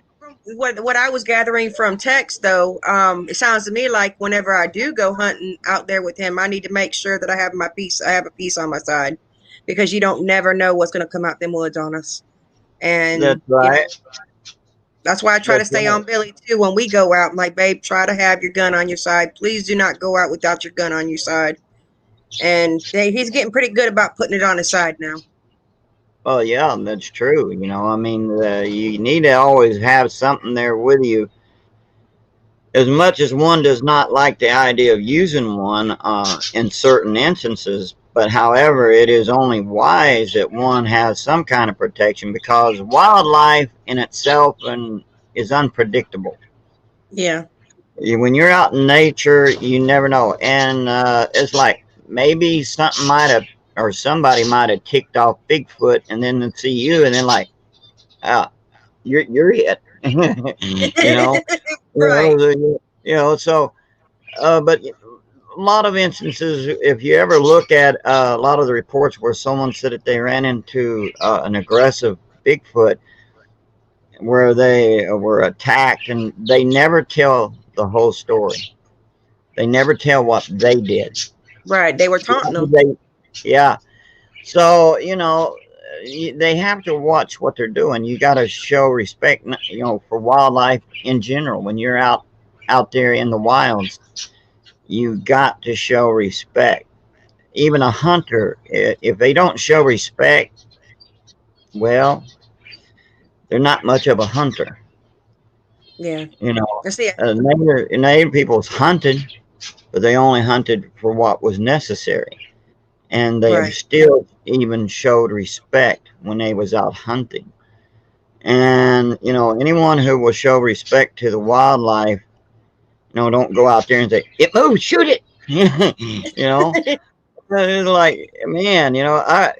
what I was gathering from Tex, though, it sounds to me like whenever I do go hunting out there with him, I need to make sure that I have my piece. I have a piece on my side, because you don't never know what's going to come out them woods on us. And That's right. That's why I try to stay on Billy too when we go out. I'm like, babe, try to have your gun on your side. Please do not go out without your gun on your side. And he's getting pretty good about putting it on his side now. Oh yeah, that's true. I mean, you need to always have something there with you. As much as one does not like the idea of using one in certain instances, but however, it is only wise that one has some kind of protection, because wildlife in itself is unpredictable. Yeah. When you're out in nature, you never know. And it's like maybe somebody might have ticked off Bigfoot and then see you and then like, you're it. Right. So, but a lot of instances, if you ever look at a lot of the reports where someone said that they ran into an aggressive Bigfoot, where they were attacked, and they never tell the whole story. They never tell what they did. Right. They were taunting them. Yeah. So, they have to watch what they're doing. You got to show respect, for wildlife in general. When you're out there in the wilds, you got to show respect. Even a hunter, if they don't show respect, well, they're not much of a hunter. Yeah. Native people's hunted, but they only hunted for what was necessary. And they still even showed respect when they was out hunting. And, anyone who will show respect to the wildlife, don't go out there and say, it moves, shoot it. It's like, man,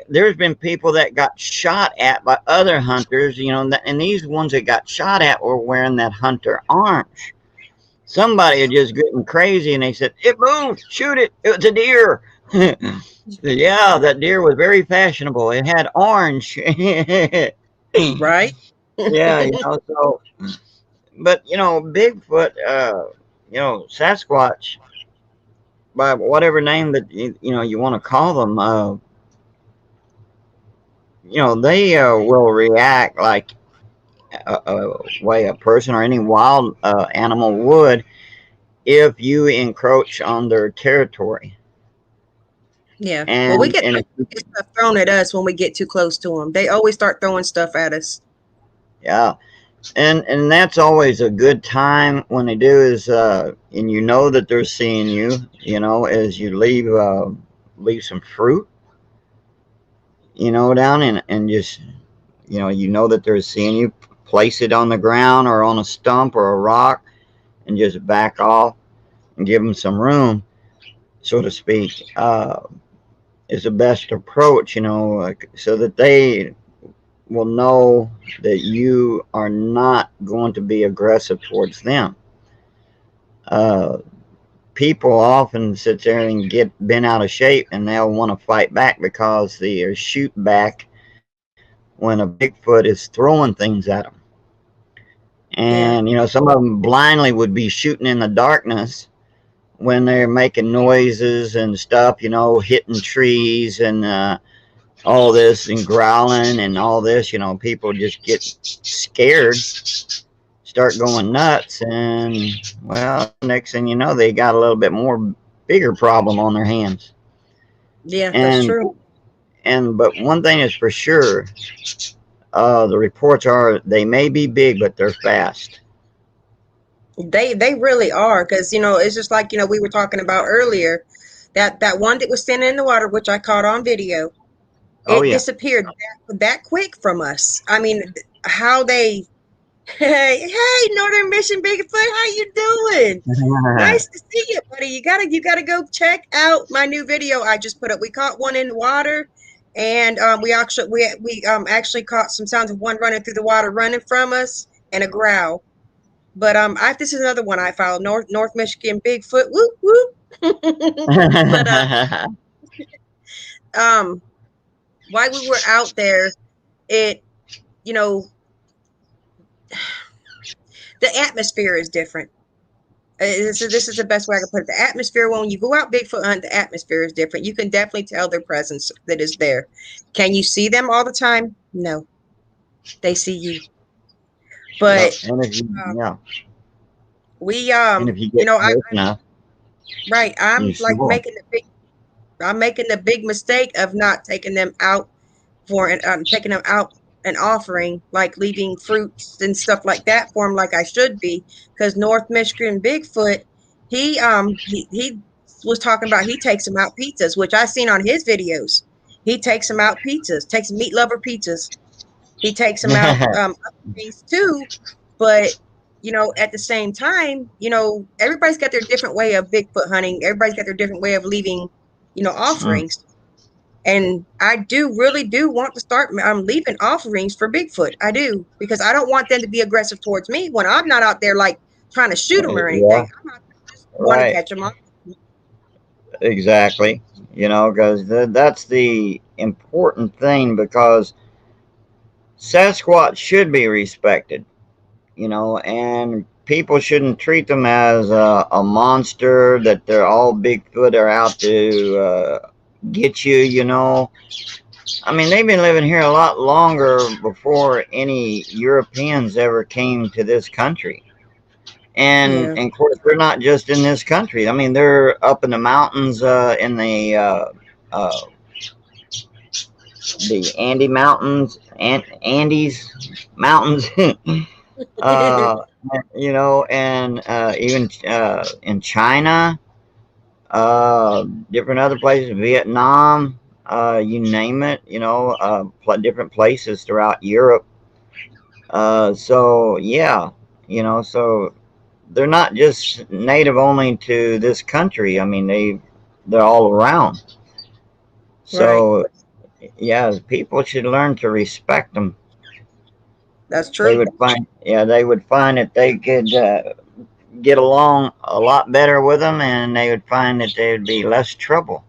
there's been people that got shot at by other hunters, and these ones that got shot at were wearing that hunter orange. Somebody had just getting crazy and they said, it moved, shoot it. It was a deer. Yeah, that deer was very fashionable. It had orange. Right. Yeah, so, but, Bigfoot, Sasquatch, by whatever name that, you want to call them, they will react like a way a person or any wild animal would if you encroach on their territory. Yeah. Well, we get stuff thrown at us when we get too close to them. They always start throwing stuff at us. Yeah. And that's always a good time when they do is, and that they're seeing you, as you leave some fruit, down and just, that they're seeing you, place it on the ground or on a stump or a rock and just back off and give them some room, so to speak, is the best approach, so that they will know that you are not going to be aggressive towards them. People often sit there and get bent out of shape and they'll want to fight back because they shoot back when a Bigfoot is throwing things at them. And, some of them blindly would be shooting in the darkness when they're making noises and stuff, hitting trees and all this and growling and all this, people just get scared, start going nuts, and, well, next thing you know, they got a little bit more bigger problem on their hands. Yeah, that's true. But one thing is for sure, the reports are they may be big, but they're fast. They really are, because it's just like we were talking about earlier, that one that was standing in the water, which I caught on video. Oh It yeah. disappeared that quick from us. I mean, how they hey Northern Mission Bigfoot, how you doing? Nice to see you, buddy. You gotta go check out my new video I just put up. We caught one in the water, and we actually caught some sounds of one running through the water, running from us, and a growl. But this is another one I followed. North Michigan Bigfoot. Whoop whoop. But while we were out there, it the atmosphere is different. This is the best way I can put it. The atmosphere, when you go out Bigfoot hunt, the atmosphere is different. You can definitely tell their presence that is there. Can you see them all the time? No, they see you. But and if you, we and if you get close enough, right. I'm you like sure. making the big mistake of not taking them out taking them out and offering, like leaving fruits and stuff like that for them, like I should be, because North Michigan Bigfoot, he was talking about he takes them out pizzas, which I seen on his videos. He takes them out pizzas, takes meat lover pizzas. He takes them out other things too, but at the same time, everybody's got their different way of Bigfoot hunting. Everybody's got their different way of leaving, offerings. And I really do want to start leaving offerings for Bigfoot. I do, because I don't want them to be aggressive towards me when I'm not out there like trying to shoot them or anything. Yeah. I'm out there just want to catch them. Exactly. Because that's the important thing, because Sasquatch should be respected, and people shouldn't treat them as a monster, that they're all Bigfoot are out to get you, I mean, they've been living here a lot longer before any Europeans ever came to this country. And of course, they're not just in this country. I mean, they're up in the mountains in the Andes Mountains, Andes Mountains, and even in China, different other places, Vietnam, you name it, different places throughout Europe. So yeah, so they're not just native only to this country. I mean, they're all around. So right. Yeah, people should learn to respect them. That's true. They would find that they could get along a lot better with them, and they would find that there would be less trouble.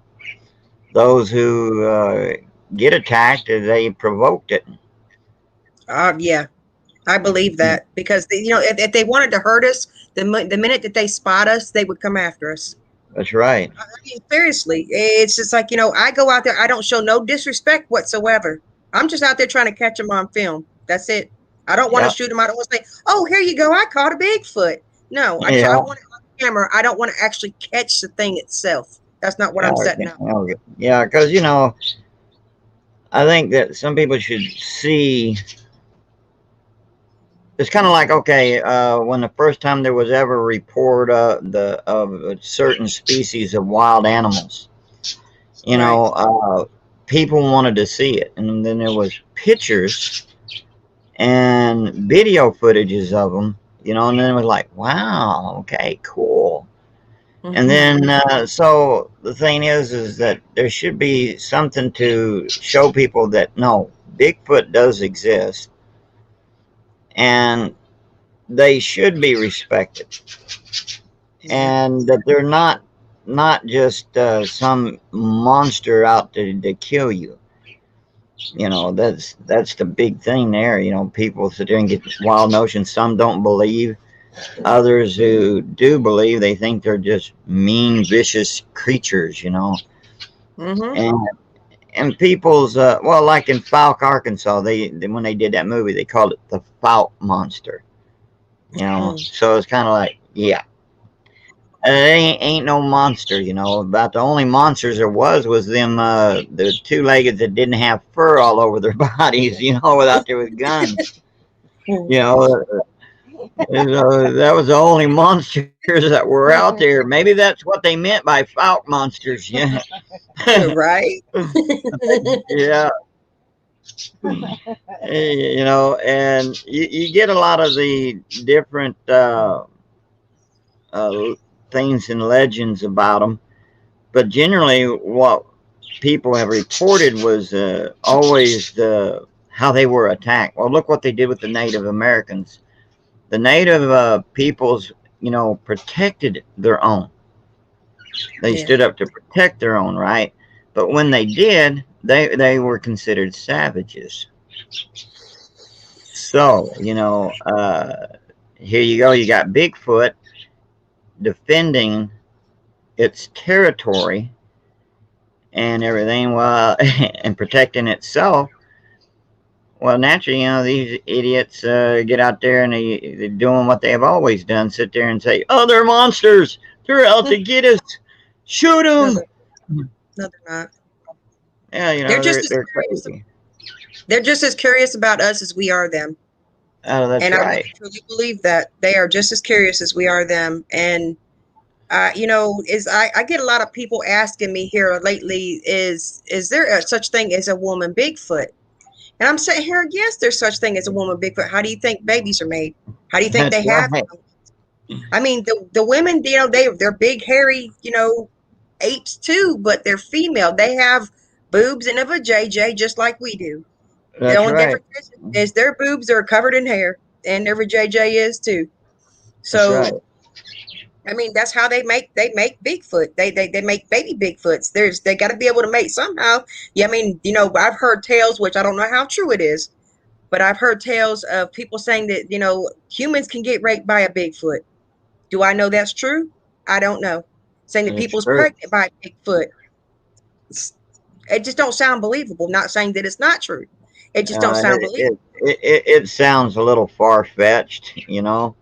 Those who get attacked, they provoked it. Yeah, I believe that, because if they wanted to hurt us, the minute that they spot us, they would come after us. That's right. I mean, seriously, it's just like, I go out there, I don't show no disrespect whatsoever. I'm just out there trying to catch them on film. That's it. I don't want to shoot them. I don't want to say, oh, here you go, I caught a Bigfoot. No, I want it on camera. I don't want to actually catch the thing itself. That's not what I'm setting up. Yeah, because, I think that some people should see. It's kind of like, okay, when the first time there was ever a report of a certain species of wild animals, people wanted to see it. And then there was pictures and video footages of them, and then it was like, wow, okay, cool. Mm-hmm. And then, so the thing is that there should be something to show people that, no, Bigfoot does exist. And they should be respected, and that they're not just some monster out to kill you. That's the big thing there. People sit there and get wild notions. Some don't believe. Others who do believe, they think they're just mean, vicious creatures. Mm-hmm. And people's like in Falk, Arkansas, they when they did that movie, they called it the Falk monster. So it's kind of like, yeah. ain't no monster, you know. About the only monsters there was them the two-legged that didn't have fur all over their bodies, you know, without there with guns. You know, that was the only monsters that were out there. Maybe that's what they meant by falk monsters. Yeah, Right? yeah. You know, and you get a lot of the different things and legends about them, but generally, what people have reported was always how they were attacked. Well, look what they did with the Native Americans. The Native peoples, you know, protected their own. They stood up to protect their own, right? But when they did, they were considered savages. So, you know, here you go. You got Bigfoot defending its territory and everything, while and protecting itself. Well, naturally, you know, these idiots get out there and they're doing what they have always done: sit there and say, "Oh, they're monsters. They're out to get us. Shoot them." No, they're not. Yeah, you know, they're crazy. They're just as curious about us as we are them. Oh, that's and right. I truly believe that they are just as curious as we are them. And you know, I get a lot of people asking me here lately, is there such thing as a woman Bigfoot? And I'm saying here, yes, there's such thing as a woman Bigfoot. How do you think babies are made? How do you think That's they have right. them? I mean, the women, you know, they're big, hairy, you know, apes too, but they're female. They have boobs and a vajayjay just like we do. The That's only right. difference is their boobs are covered in hair, and their vajayjay is too. That's So, right. I mean, that's how they make Bigfoot. They make baby Bigfoots. They got to be able to mate somehow. Yeah, I mean, you know, I've heard tales, which I don't know how true it is, but I've heard tales of people saying that, you know, humans can get raped by a Bigfoot. Do I know that's true? I don't know. Saying that It's people's true. pregnant by a Bigfoot. It just don't sound believable. Not saying that it's not true. It just don't sound believable. It sounds a little far-fetched, you know.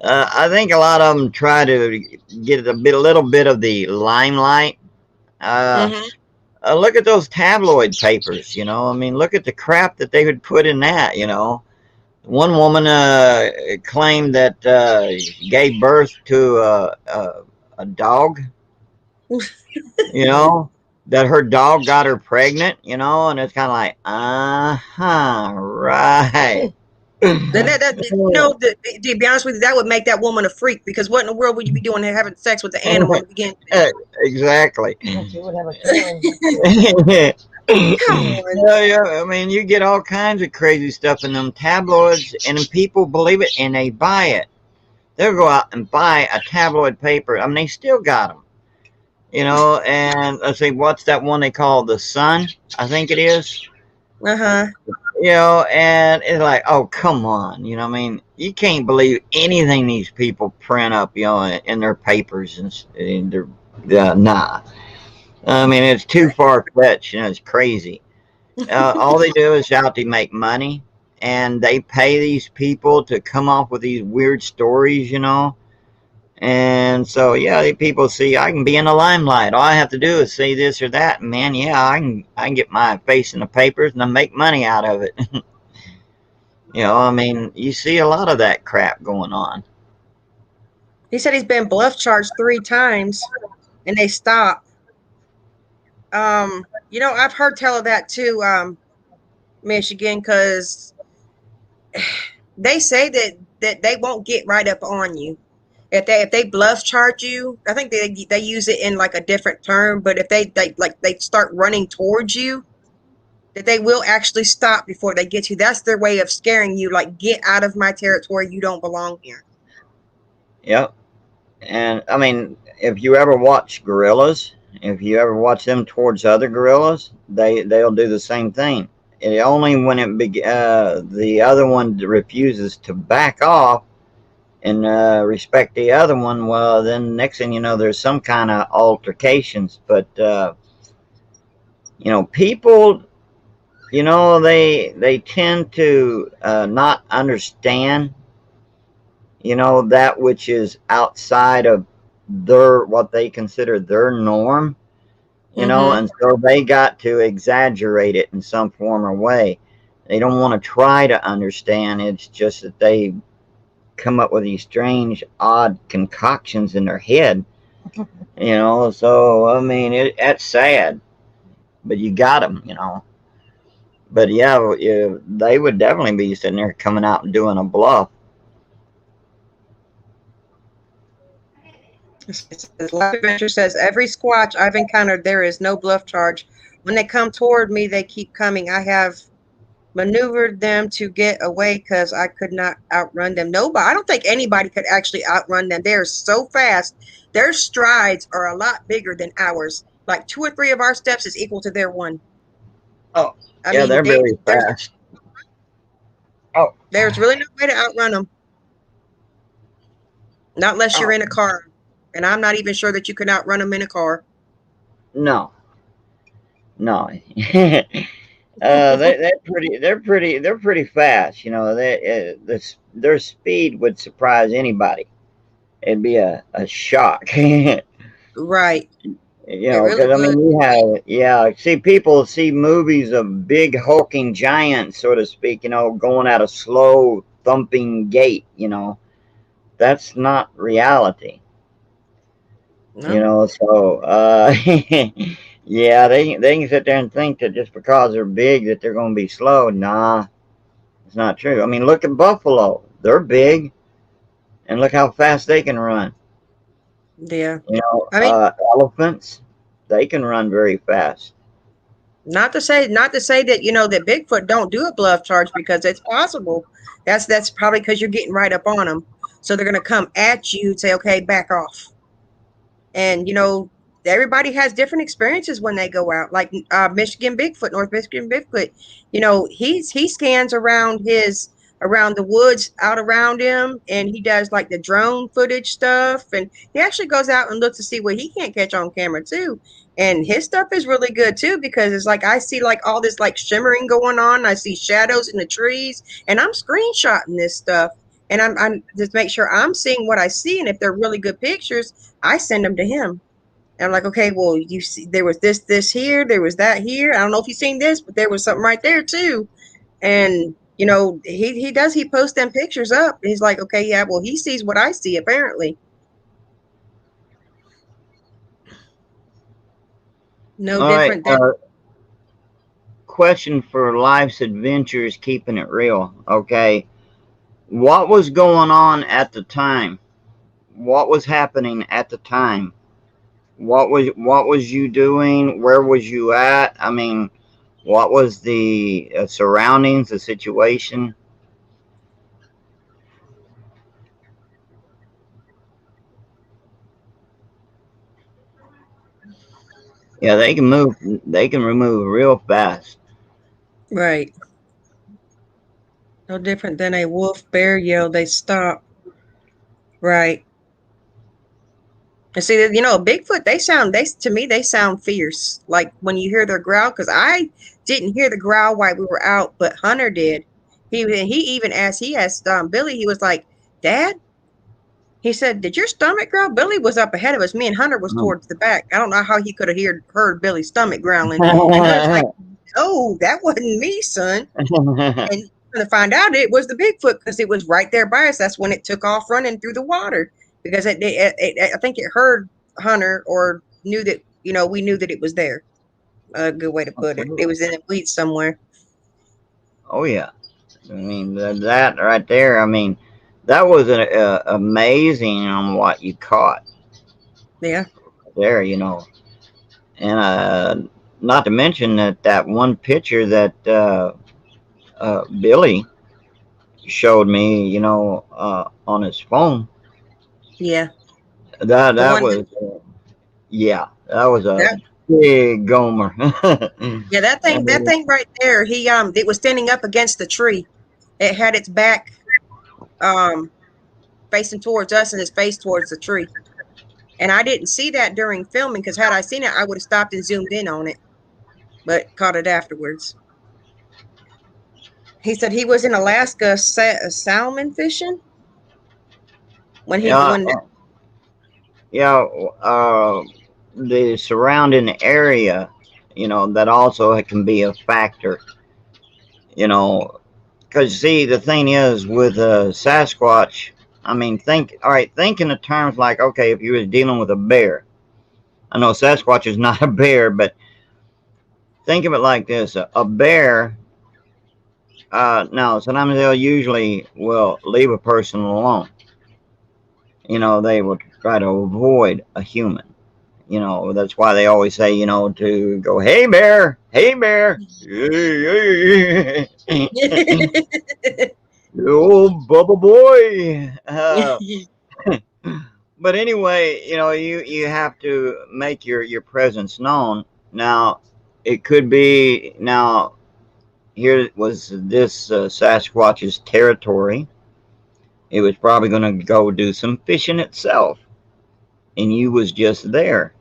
I think a lot of them try to get a little bit of the limelight. Look at those tabloid papers, you know. I mean, look at the crap that they would put in that, you know. One woman claimed that gave birth to a dog, you know, that her dog got her pregnant, you know, and it's kind of like, right. You know, to be honest with you, that would make that woman a freak, because what in the world would you be doing having sex with the animal to begin with? Exactly. She would have a tail. Come on. Yeah, I mean, you get all kinds of crazy stuff in them tabloids, and then people believe it and they buy it. They'll go out and buy a tabloid paper. I mean, they still got them, you know. And let's see, what's that one they call the Sun? I think it is. You know, and it's like, oh, come on, you know. I mean, you can't believe anything these people print up, you know, in their papers and their nah. I mean, it's too far-fetched, you know, it's crazy. All they do is out to make money, and they pay these people to come up with these weird stories, you know. And so, yeah, the people see I can be in the limelight. All I have to do is say this or that, and man, yeah, I can get my face in the papers and I make money out of it. You know, I mean, you see a lot of that crap going on. He said he's been bluff charged 3 times, and they stopped. You know, I've heard tell of that too, Michigan, because they say that they won't get right up on you if they bluff charge you. I think they use it in like a different term, but if they start running towards you, that they will actually stop before they get you. That's their way of scaring you, like, get out of my territory, you don't belong here. Yep. And I mean, if you ever watch gorillas, if you ever watch them towards other gorillas, they'll do the same thing. It only when the other one refuses to back off and respect the other one, well, then next thing you know, there's some kind of altercations. But you know, people, you know, they tend to not understand, you know, that which is outside of what they consider their norm, you know, and so they got to exaggerate it in some form or way. They don't want to try to understand. It's just that they come up with these strange, odd concoctions in their head, you know. So I mean, that's sad, but you got them, you know. But yeah, they would definitely be sitting there coming out and doing a bluff. Life Adventure says, every Squatch I've encountered, there is no bluff charge. When they come toward me, they keep coming. I have maneuvered them to get away because I could not outrun them. Nobody, I don't think anybody could actually outrun them. They're so fast. Their strides are a lot bigger than ours. Like 2 or 3 of our steps is equal to their one. Oh, I mean, they're very fast. Oh, there's really no way to outrun them. Not unless you're in a car. And I'm not even sure that you can outrun them in a car. No. They're pretty fast. You know, their speed would surprise anybody. It'd be a shock. Right. You know, because really, I mean, people see movies of big hulking giants, so to speak, you know, going at a slow thumping gait, you know. That's not reality. No. You know, so yeah, they can sit there and think that just because they're big that they're going to be slow. Nah, it's not true. I mean, look at buffalo. They're big, and look how fast they can run. Yeah. You know, I mean, elephants, they can run very fast. Not to say that, you know, that Bigfoot don't do a bluff charge, because it's possible. That's probably because you're getting right up on them. So they're going to come at you and say, okay, back off. And, you know, everybody has different experiences when they go out. Like Michigan Bigfoot, North Michigan Bigfoot, you know, he scans around the woods out around him, and he does like the drone footage stuff, and he actually goes out and looks to see what he can't catch on camera too. And his stuff is really good too, because it's like I see like all this like shimmering going on. I see shadows in the trees, and I'm screenshotting this stuff, and I'm just make sure I'm seeing what I see. And if they're really good pictures, I send them to him. And I'm like, okay, well, you see, there was this here, there was that here. I don't know if you've seen this, but there was something right there too. And you know, he posts them pictures up. He's like, okay, yeah, well, he sees what I see, apparently. No all different right, than question for Life's Adventures, keeping it real. Okay. What was going on at the time? What was happening at the time? What was you doing? Where was you at? I mean, what was the surroundings, the situation? Yeah, they can move. They can remove real fast. Right. No different than a wolf bear yell. They stop. Right. And see, you know, Bigfoot, to me, they sound fierce. Like when you hear their growl, because I didn't hear the growl while we were out, but Hunter did. He even asked Billy, he was like, Dad? He said, did your stomach growl? Billy was up ahead of us. Me and Hunter was towards the back. I don't know how he could have heard Billy's stomach growling. And Hunter's like, oh, that wasn't me, son. And to find out it was the Bigfoot, because it was right there by us. That's when it took off running through the water, because I think it heard Hunter, or knew that, you know, we knew that it was there. A good way to put it. It was in the weeds somewhere. Oh yeah, I mean that right there. I mean, that was amazing on what you caught. Yeah. There, you know, and not to mention that one picture that Billy showed me, you know, on his phone. Yeah. That was that was a big gomer. Yeah, that thing right there. It was standing up against the tree. It had its back facing towards us and its face towards the tree. And I didn't see that during filming, because had I seen it, I would have stopped and zoomed in on it, but caught it afterwards. He said he was in Alaska salmon fishing when yeah, the surrounding area, that also can be a factor, you know, because see, the thing is with Sasquatch, I mean, think in the terms like, okay, if you was dealing with a bear, I know Sasquatch is not a bear, but think of it like this: a bear. Now, sometimes they'll usually will leave a person alone. They will try to avoid a human. That's why they always say, to go, hey bear, hey bear, oh Bubba boy. But anyway, you have to make your presence known. Now, it could be now. Here was this Sasquatch's territory. It was probably going to go do some fishing itself, and you was just there.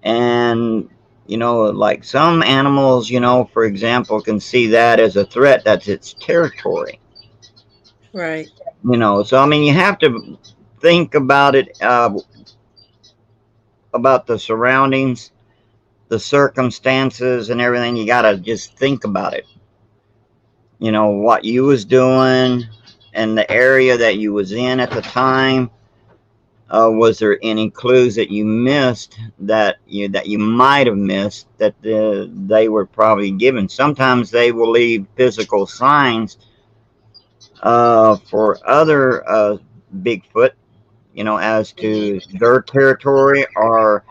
And like some animals, for example, can see that as a threat. That's its territory. Right. So I mean, you have to think about it, about the surroundings, the circumstances, and everything. You got to just think about it. What you was doing and the area that you was in at the time. Was there any clues that you missed that you might have missed that they were probably given? Sometimes they will leave physical signs for other Bigfoot, as to their territory or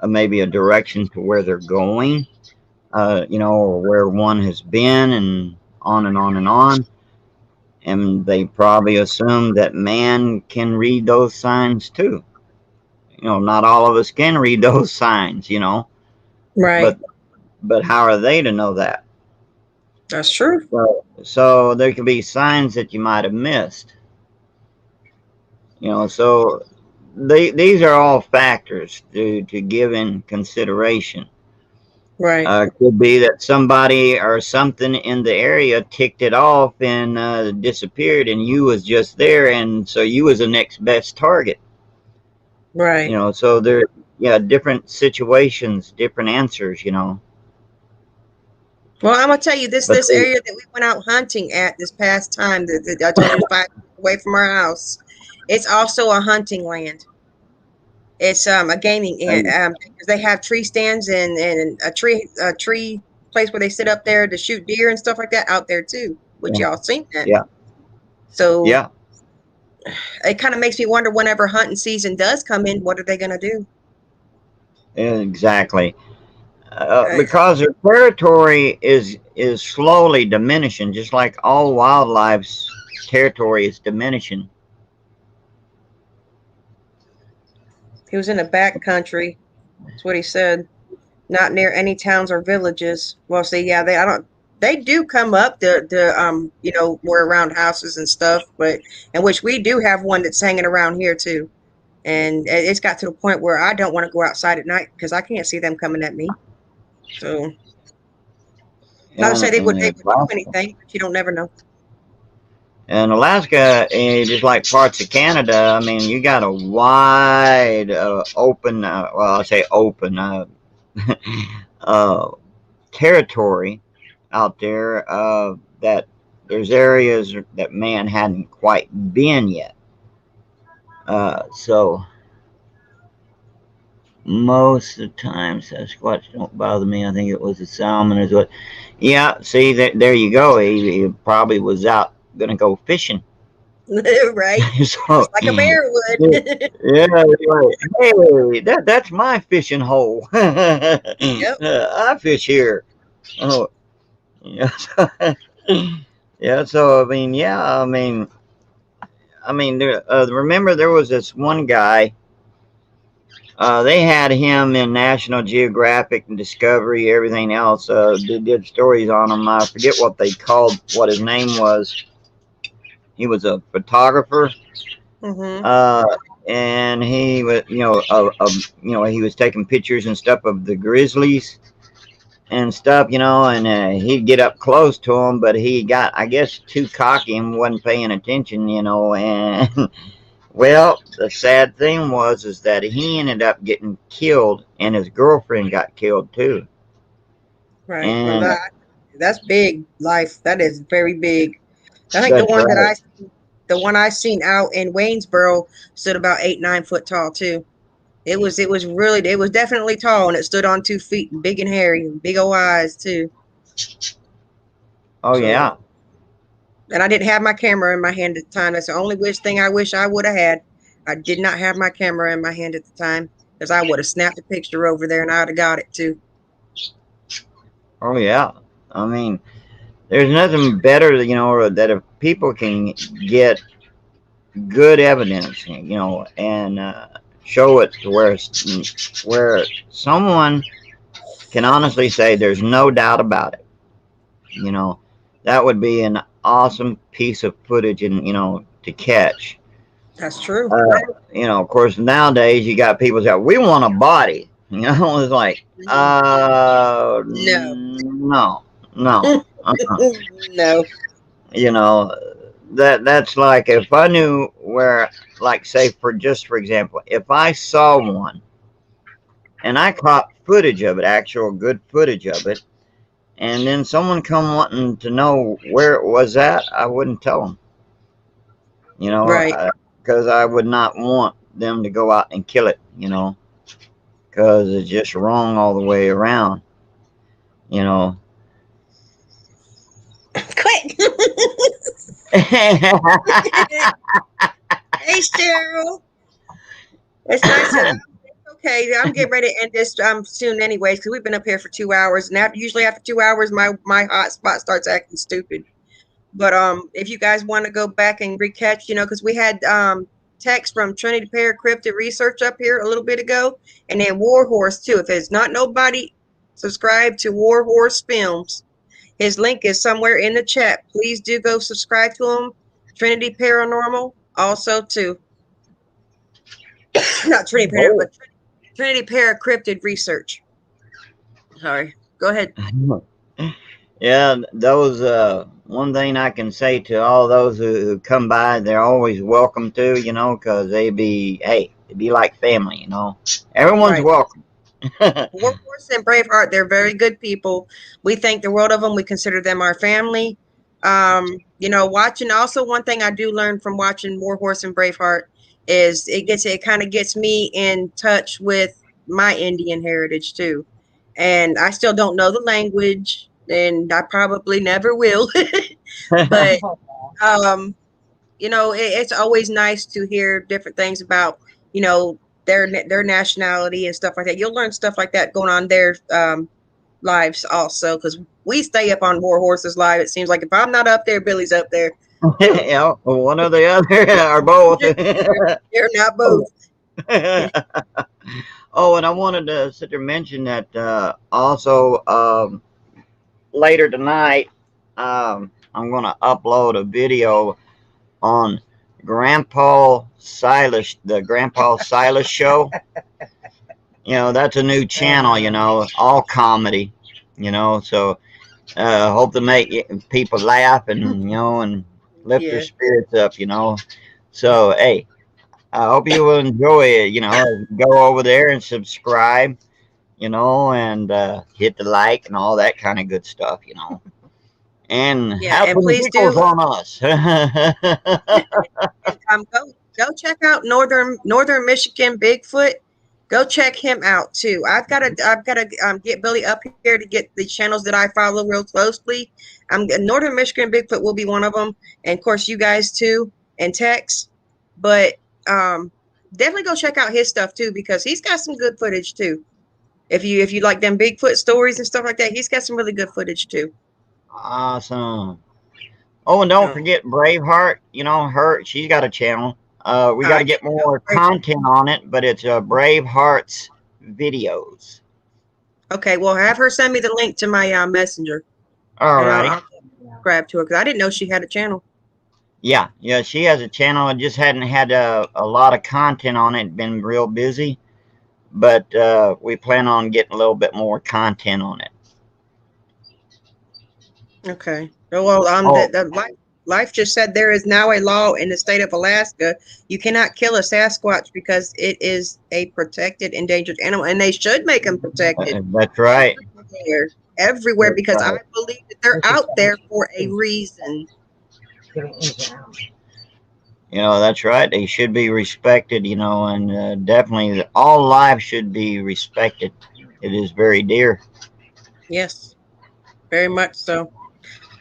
maybe a direction to where they're going, or where one has been, and on and on and on. And they probably assume that man can read those signs too. Not all of us can read those signs, Right. But how are they to know that? That's true. So there could be signs that you might have missed. So these are all factors to give in consideration. Right. Could be that somebody or something in the area ticked it off and disappeared, and you was just there, and so you was the next best target. Right. So there, different situations, different answers. Well, I'm gonna tell you this area that we went out hunting at this past time that I told you 5 away from our house. It's also a hunting land. It's a gaming because they have tree stands and a tree place where they sit up there to shoot deer and stuff like that out there too. Which y'all seen that? Yeah. So yeah, it kind of makes me wonder whenever hunting season does come in, what are they gonna do? exactly. Because their territory is slowly diminishing, just like all wildlife's territory is diminishing. He was in the back country. That's what he said. Not near any towns or villages. Well, see, yeah, they do come up we're around houses and stuff, but in which we do have one that's hanging around here too. And it's got to the point where I don't want to go outside at night because I can't see them coming at me. So not to say they would do anything, but you don't never know. And Alaska, just like parts of Canada, I mean, you got a wide open, well, I'll say open territory out there that there's areas that man hadn't quite been yet. So most of the time, Sasquatch don't bother me. I think it was the salmon is what. Yeah, see, there you go. He probably was out gonna go fishing. Right. So, just like a bear would. Yeah, right. Hey, that's my fishing hole. Yep. I fish here. Oh, yeah. Yeah. So I mean, remember there was this one guy. They had him in National Geographic and Discovery, everything else. Did stories on him. I forget what they called, what his name was. He was a photographer, and he was, he was taking pictures and stuff of the grizzlies and stuff, and he'd get up close to them, but he got, I guess, too cocky and wasn't paying attention, and Well, the sad thing is that he ended up getting killed, and his girlfriend got killed too. Right. Well, And that's big life. That is very big. I think that's right. the one I seen out in Waynesboro stood about 8, 9 foot tall too. It was definitely tall, and it stood on 2 feet, and big and hairy, and big old eyes too. Oh So, yeah. and I didn't have my camera in my hand at the time. That's the only thing I wish I would have had. I did not have my camera in my hand at the time, because I would have snapped a picture over there, and I'd have got it too. Oh yeah. I mean, there's nothing better, that if people can get good evidence, and show it to where someone can honestly say there's no doubt about it. That would be an awesome piece of footage, and to catch. That's true. Of course, nowadays you got people that we want a body. It's like, No. no, no. No. That's like, if I knew where, like, say, for example, if I saw one and I caught footage of it, actual good footage of it, and then someone come wanting to know where it was at, I wouldn't tell them. Right. Because I would not want them to go out and kill it, because it's just wrong all the way around, Quick. Hey, Cheryl. It's nice. Okay, I'm getting ready to end this soon anyways, because we've been up here for 2 hours, and usually after 2 hours my hotspot starts acting stupid. But if you guys want to go back and recatch, because we had text from Trinity PARA-CRYPTID Research up here a little bit ago, and then Warhorse too. If there's not nobody subscribed to Warhorse Films, his link is somewhere in the chat. Please do go subscribe to him. Trinity Paranormal also too. Not Trinity Paranormal, but Trinity PARA-CRYPTID Research. Sorry. Go ahead. Yeah, those one thing I can say to all those who come by, they're always welcome to, because it'd be like family, Everyone's Right. welcome. Warhorse and Braveheart, they're very good people. We think the world of them. We consider them our family. Watching, also one thing I do learn from watching Warhorse and Braveheart is it kind of gets me in touch with my Indian heritage too. And I still don't know the language, and I probably never will. But it's always nice to hear different things about, their nationality and stuff like that. You'll learn stuff like that going on their lives also, because we stay up on Warhorse's live. It seems like if I'm not up there, Billy's up there. Yeah, one or the other, or both. They're not both. Oh, and I wanted to sit there and mention that also later tonight, I'm going to upload a video on Grandpa Silas, the Grandpa Silas Show. That's a new channel, all comedy, so hope to make people laugh and, and lift their spirits up, So, hey, I hope you will enjoy it, go over there and subscribe, and hit the like and all that kind of good stuff, and have some giggles on us. Go check out Northern Michigan Bigfoot. Go check him out too. I've got to get Billy up here to get the channels that I follow real closely. Northern Michigan Bigfoot will be one of them, and of course you guys too, and Tex. But definitely go check out his stuff too, because he's got some good footage too. If you like them Bigfoot stories and stuff like that, he's got some really good footage too. Awesome. Oh, and don't forget Braveheart. She's got a channel. We got to get more content on it, but it's Braveheart's videos. Okay, well, have her send me the link to my messenger. All right. I'll subscribe to her, because I didn't know she had a channel. Yeah, she has a channel. It just hadn't had a lot of content on it. Been real busy, but we plan on getting a little bit more content on it. Okay. Well, Life just said there is now a law in the state of Alaska. You cannot kill a Sasquatch because it is a protected endangered animal, and they should make them protected. That's right. Everywhere, That's because right. I believe that they're out there for a reason. You know, that's right. They should be respected, you know, and definitely all life should be respected. It is very dear. Yes, very much so.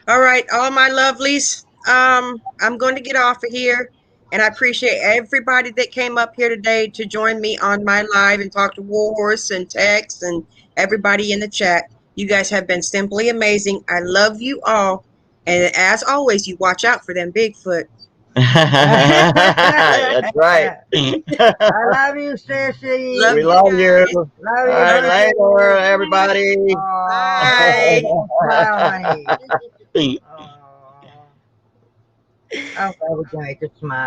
All right, all my lovelies. I'm going to get off of here, and I appreciate everybody that came up here today to join me on my live and talk to Warhorse and Tex and everybody in the chat. You guys have been simply amazing. I love you all, and as always, you watch out for them Bigfoot. That's right. I love you, Sissy. Love We you love guys. you. Love All you. right, Bye. later, everybody. Bye. Smile, honey. I'm glad we can make you smile.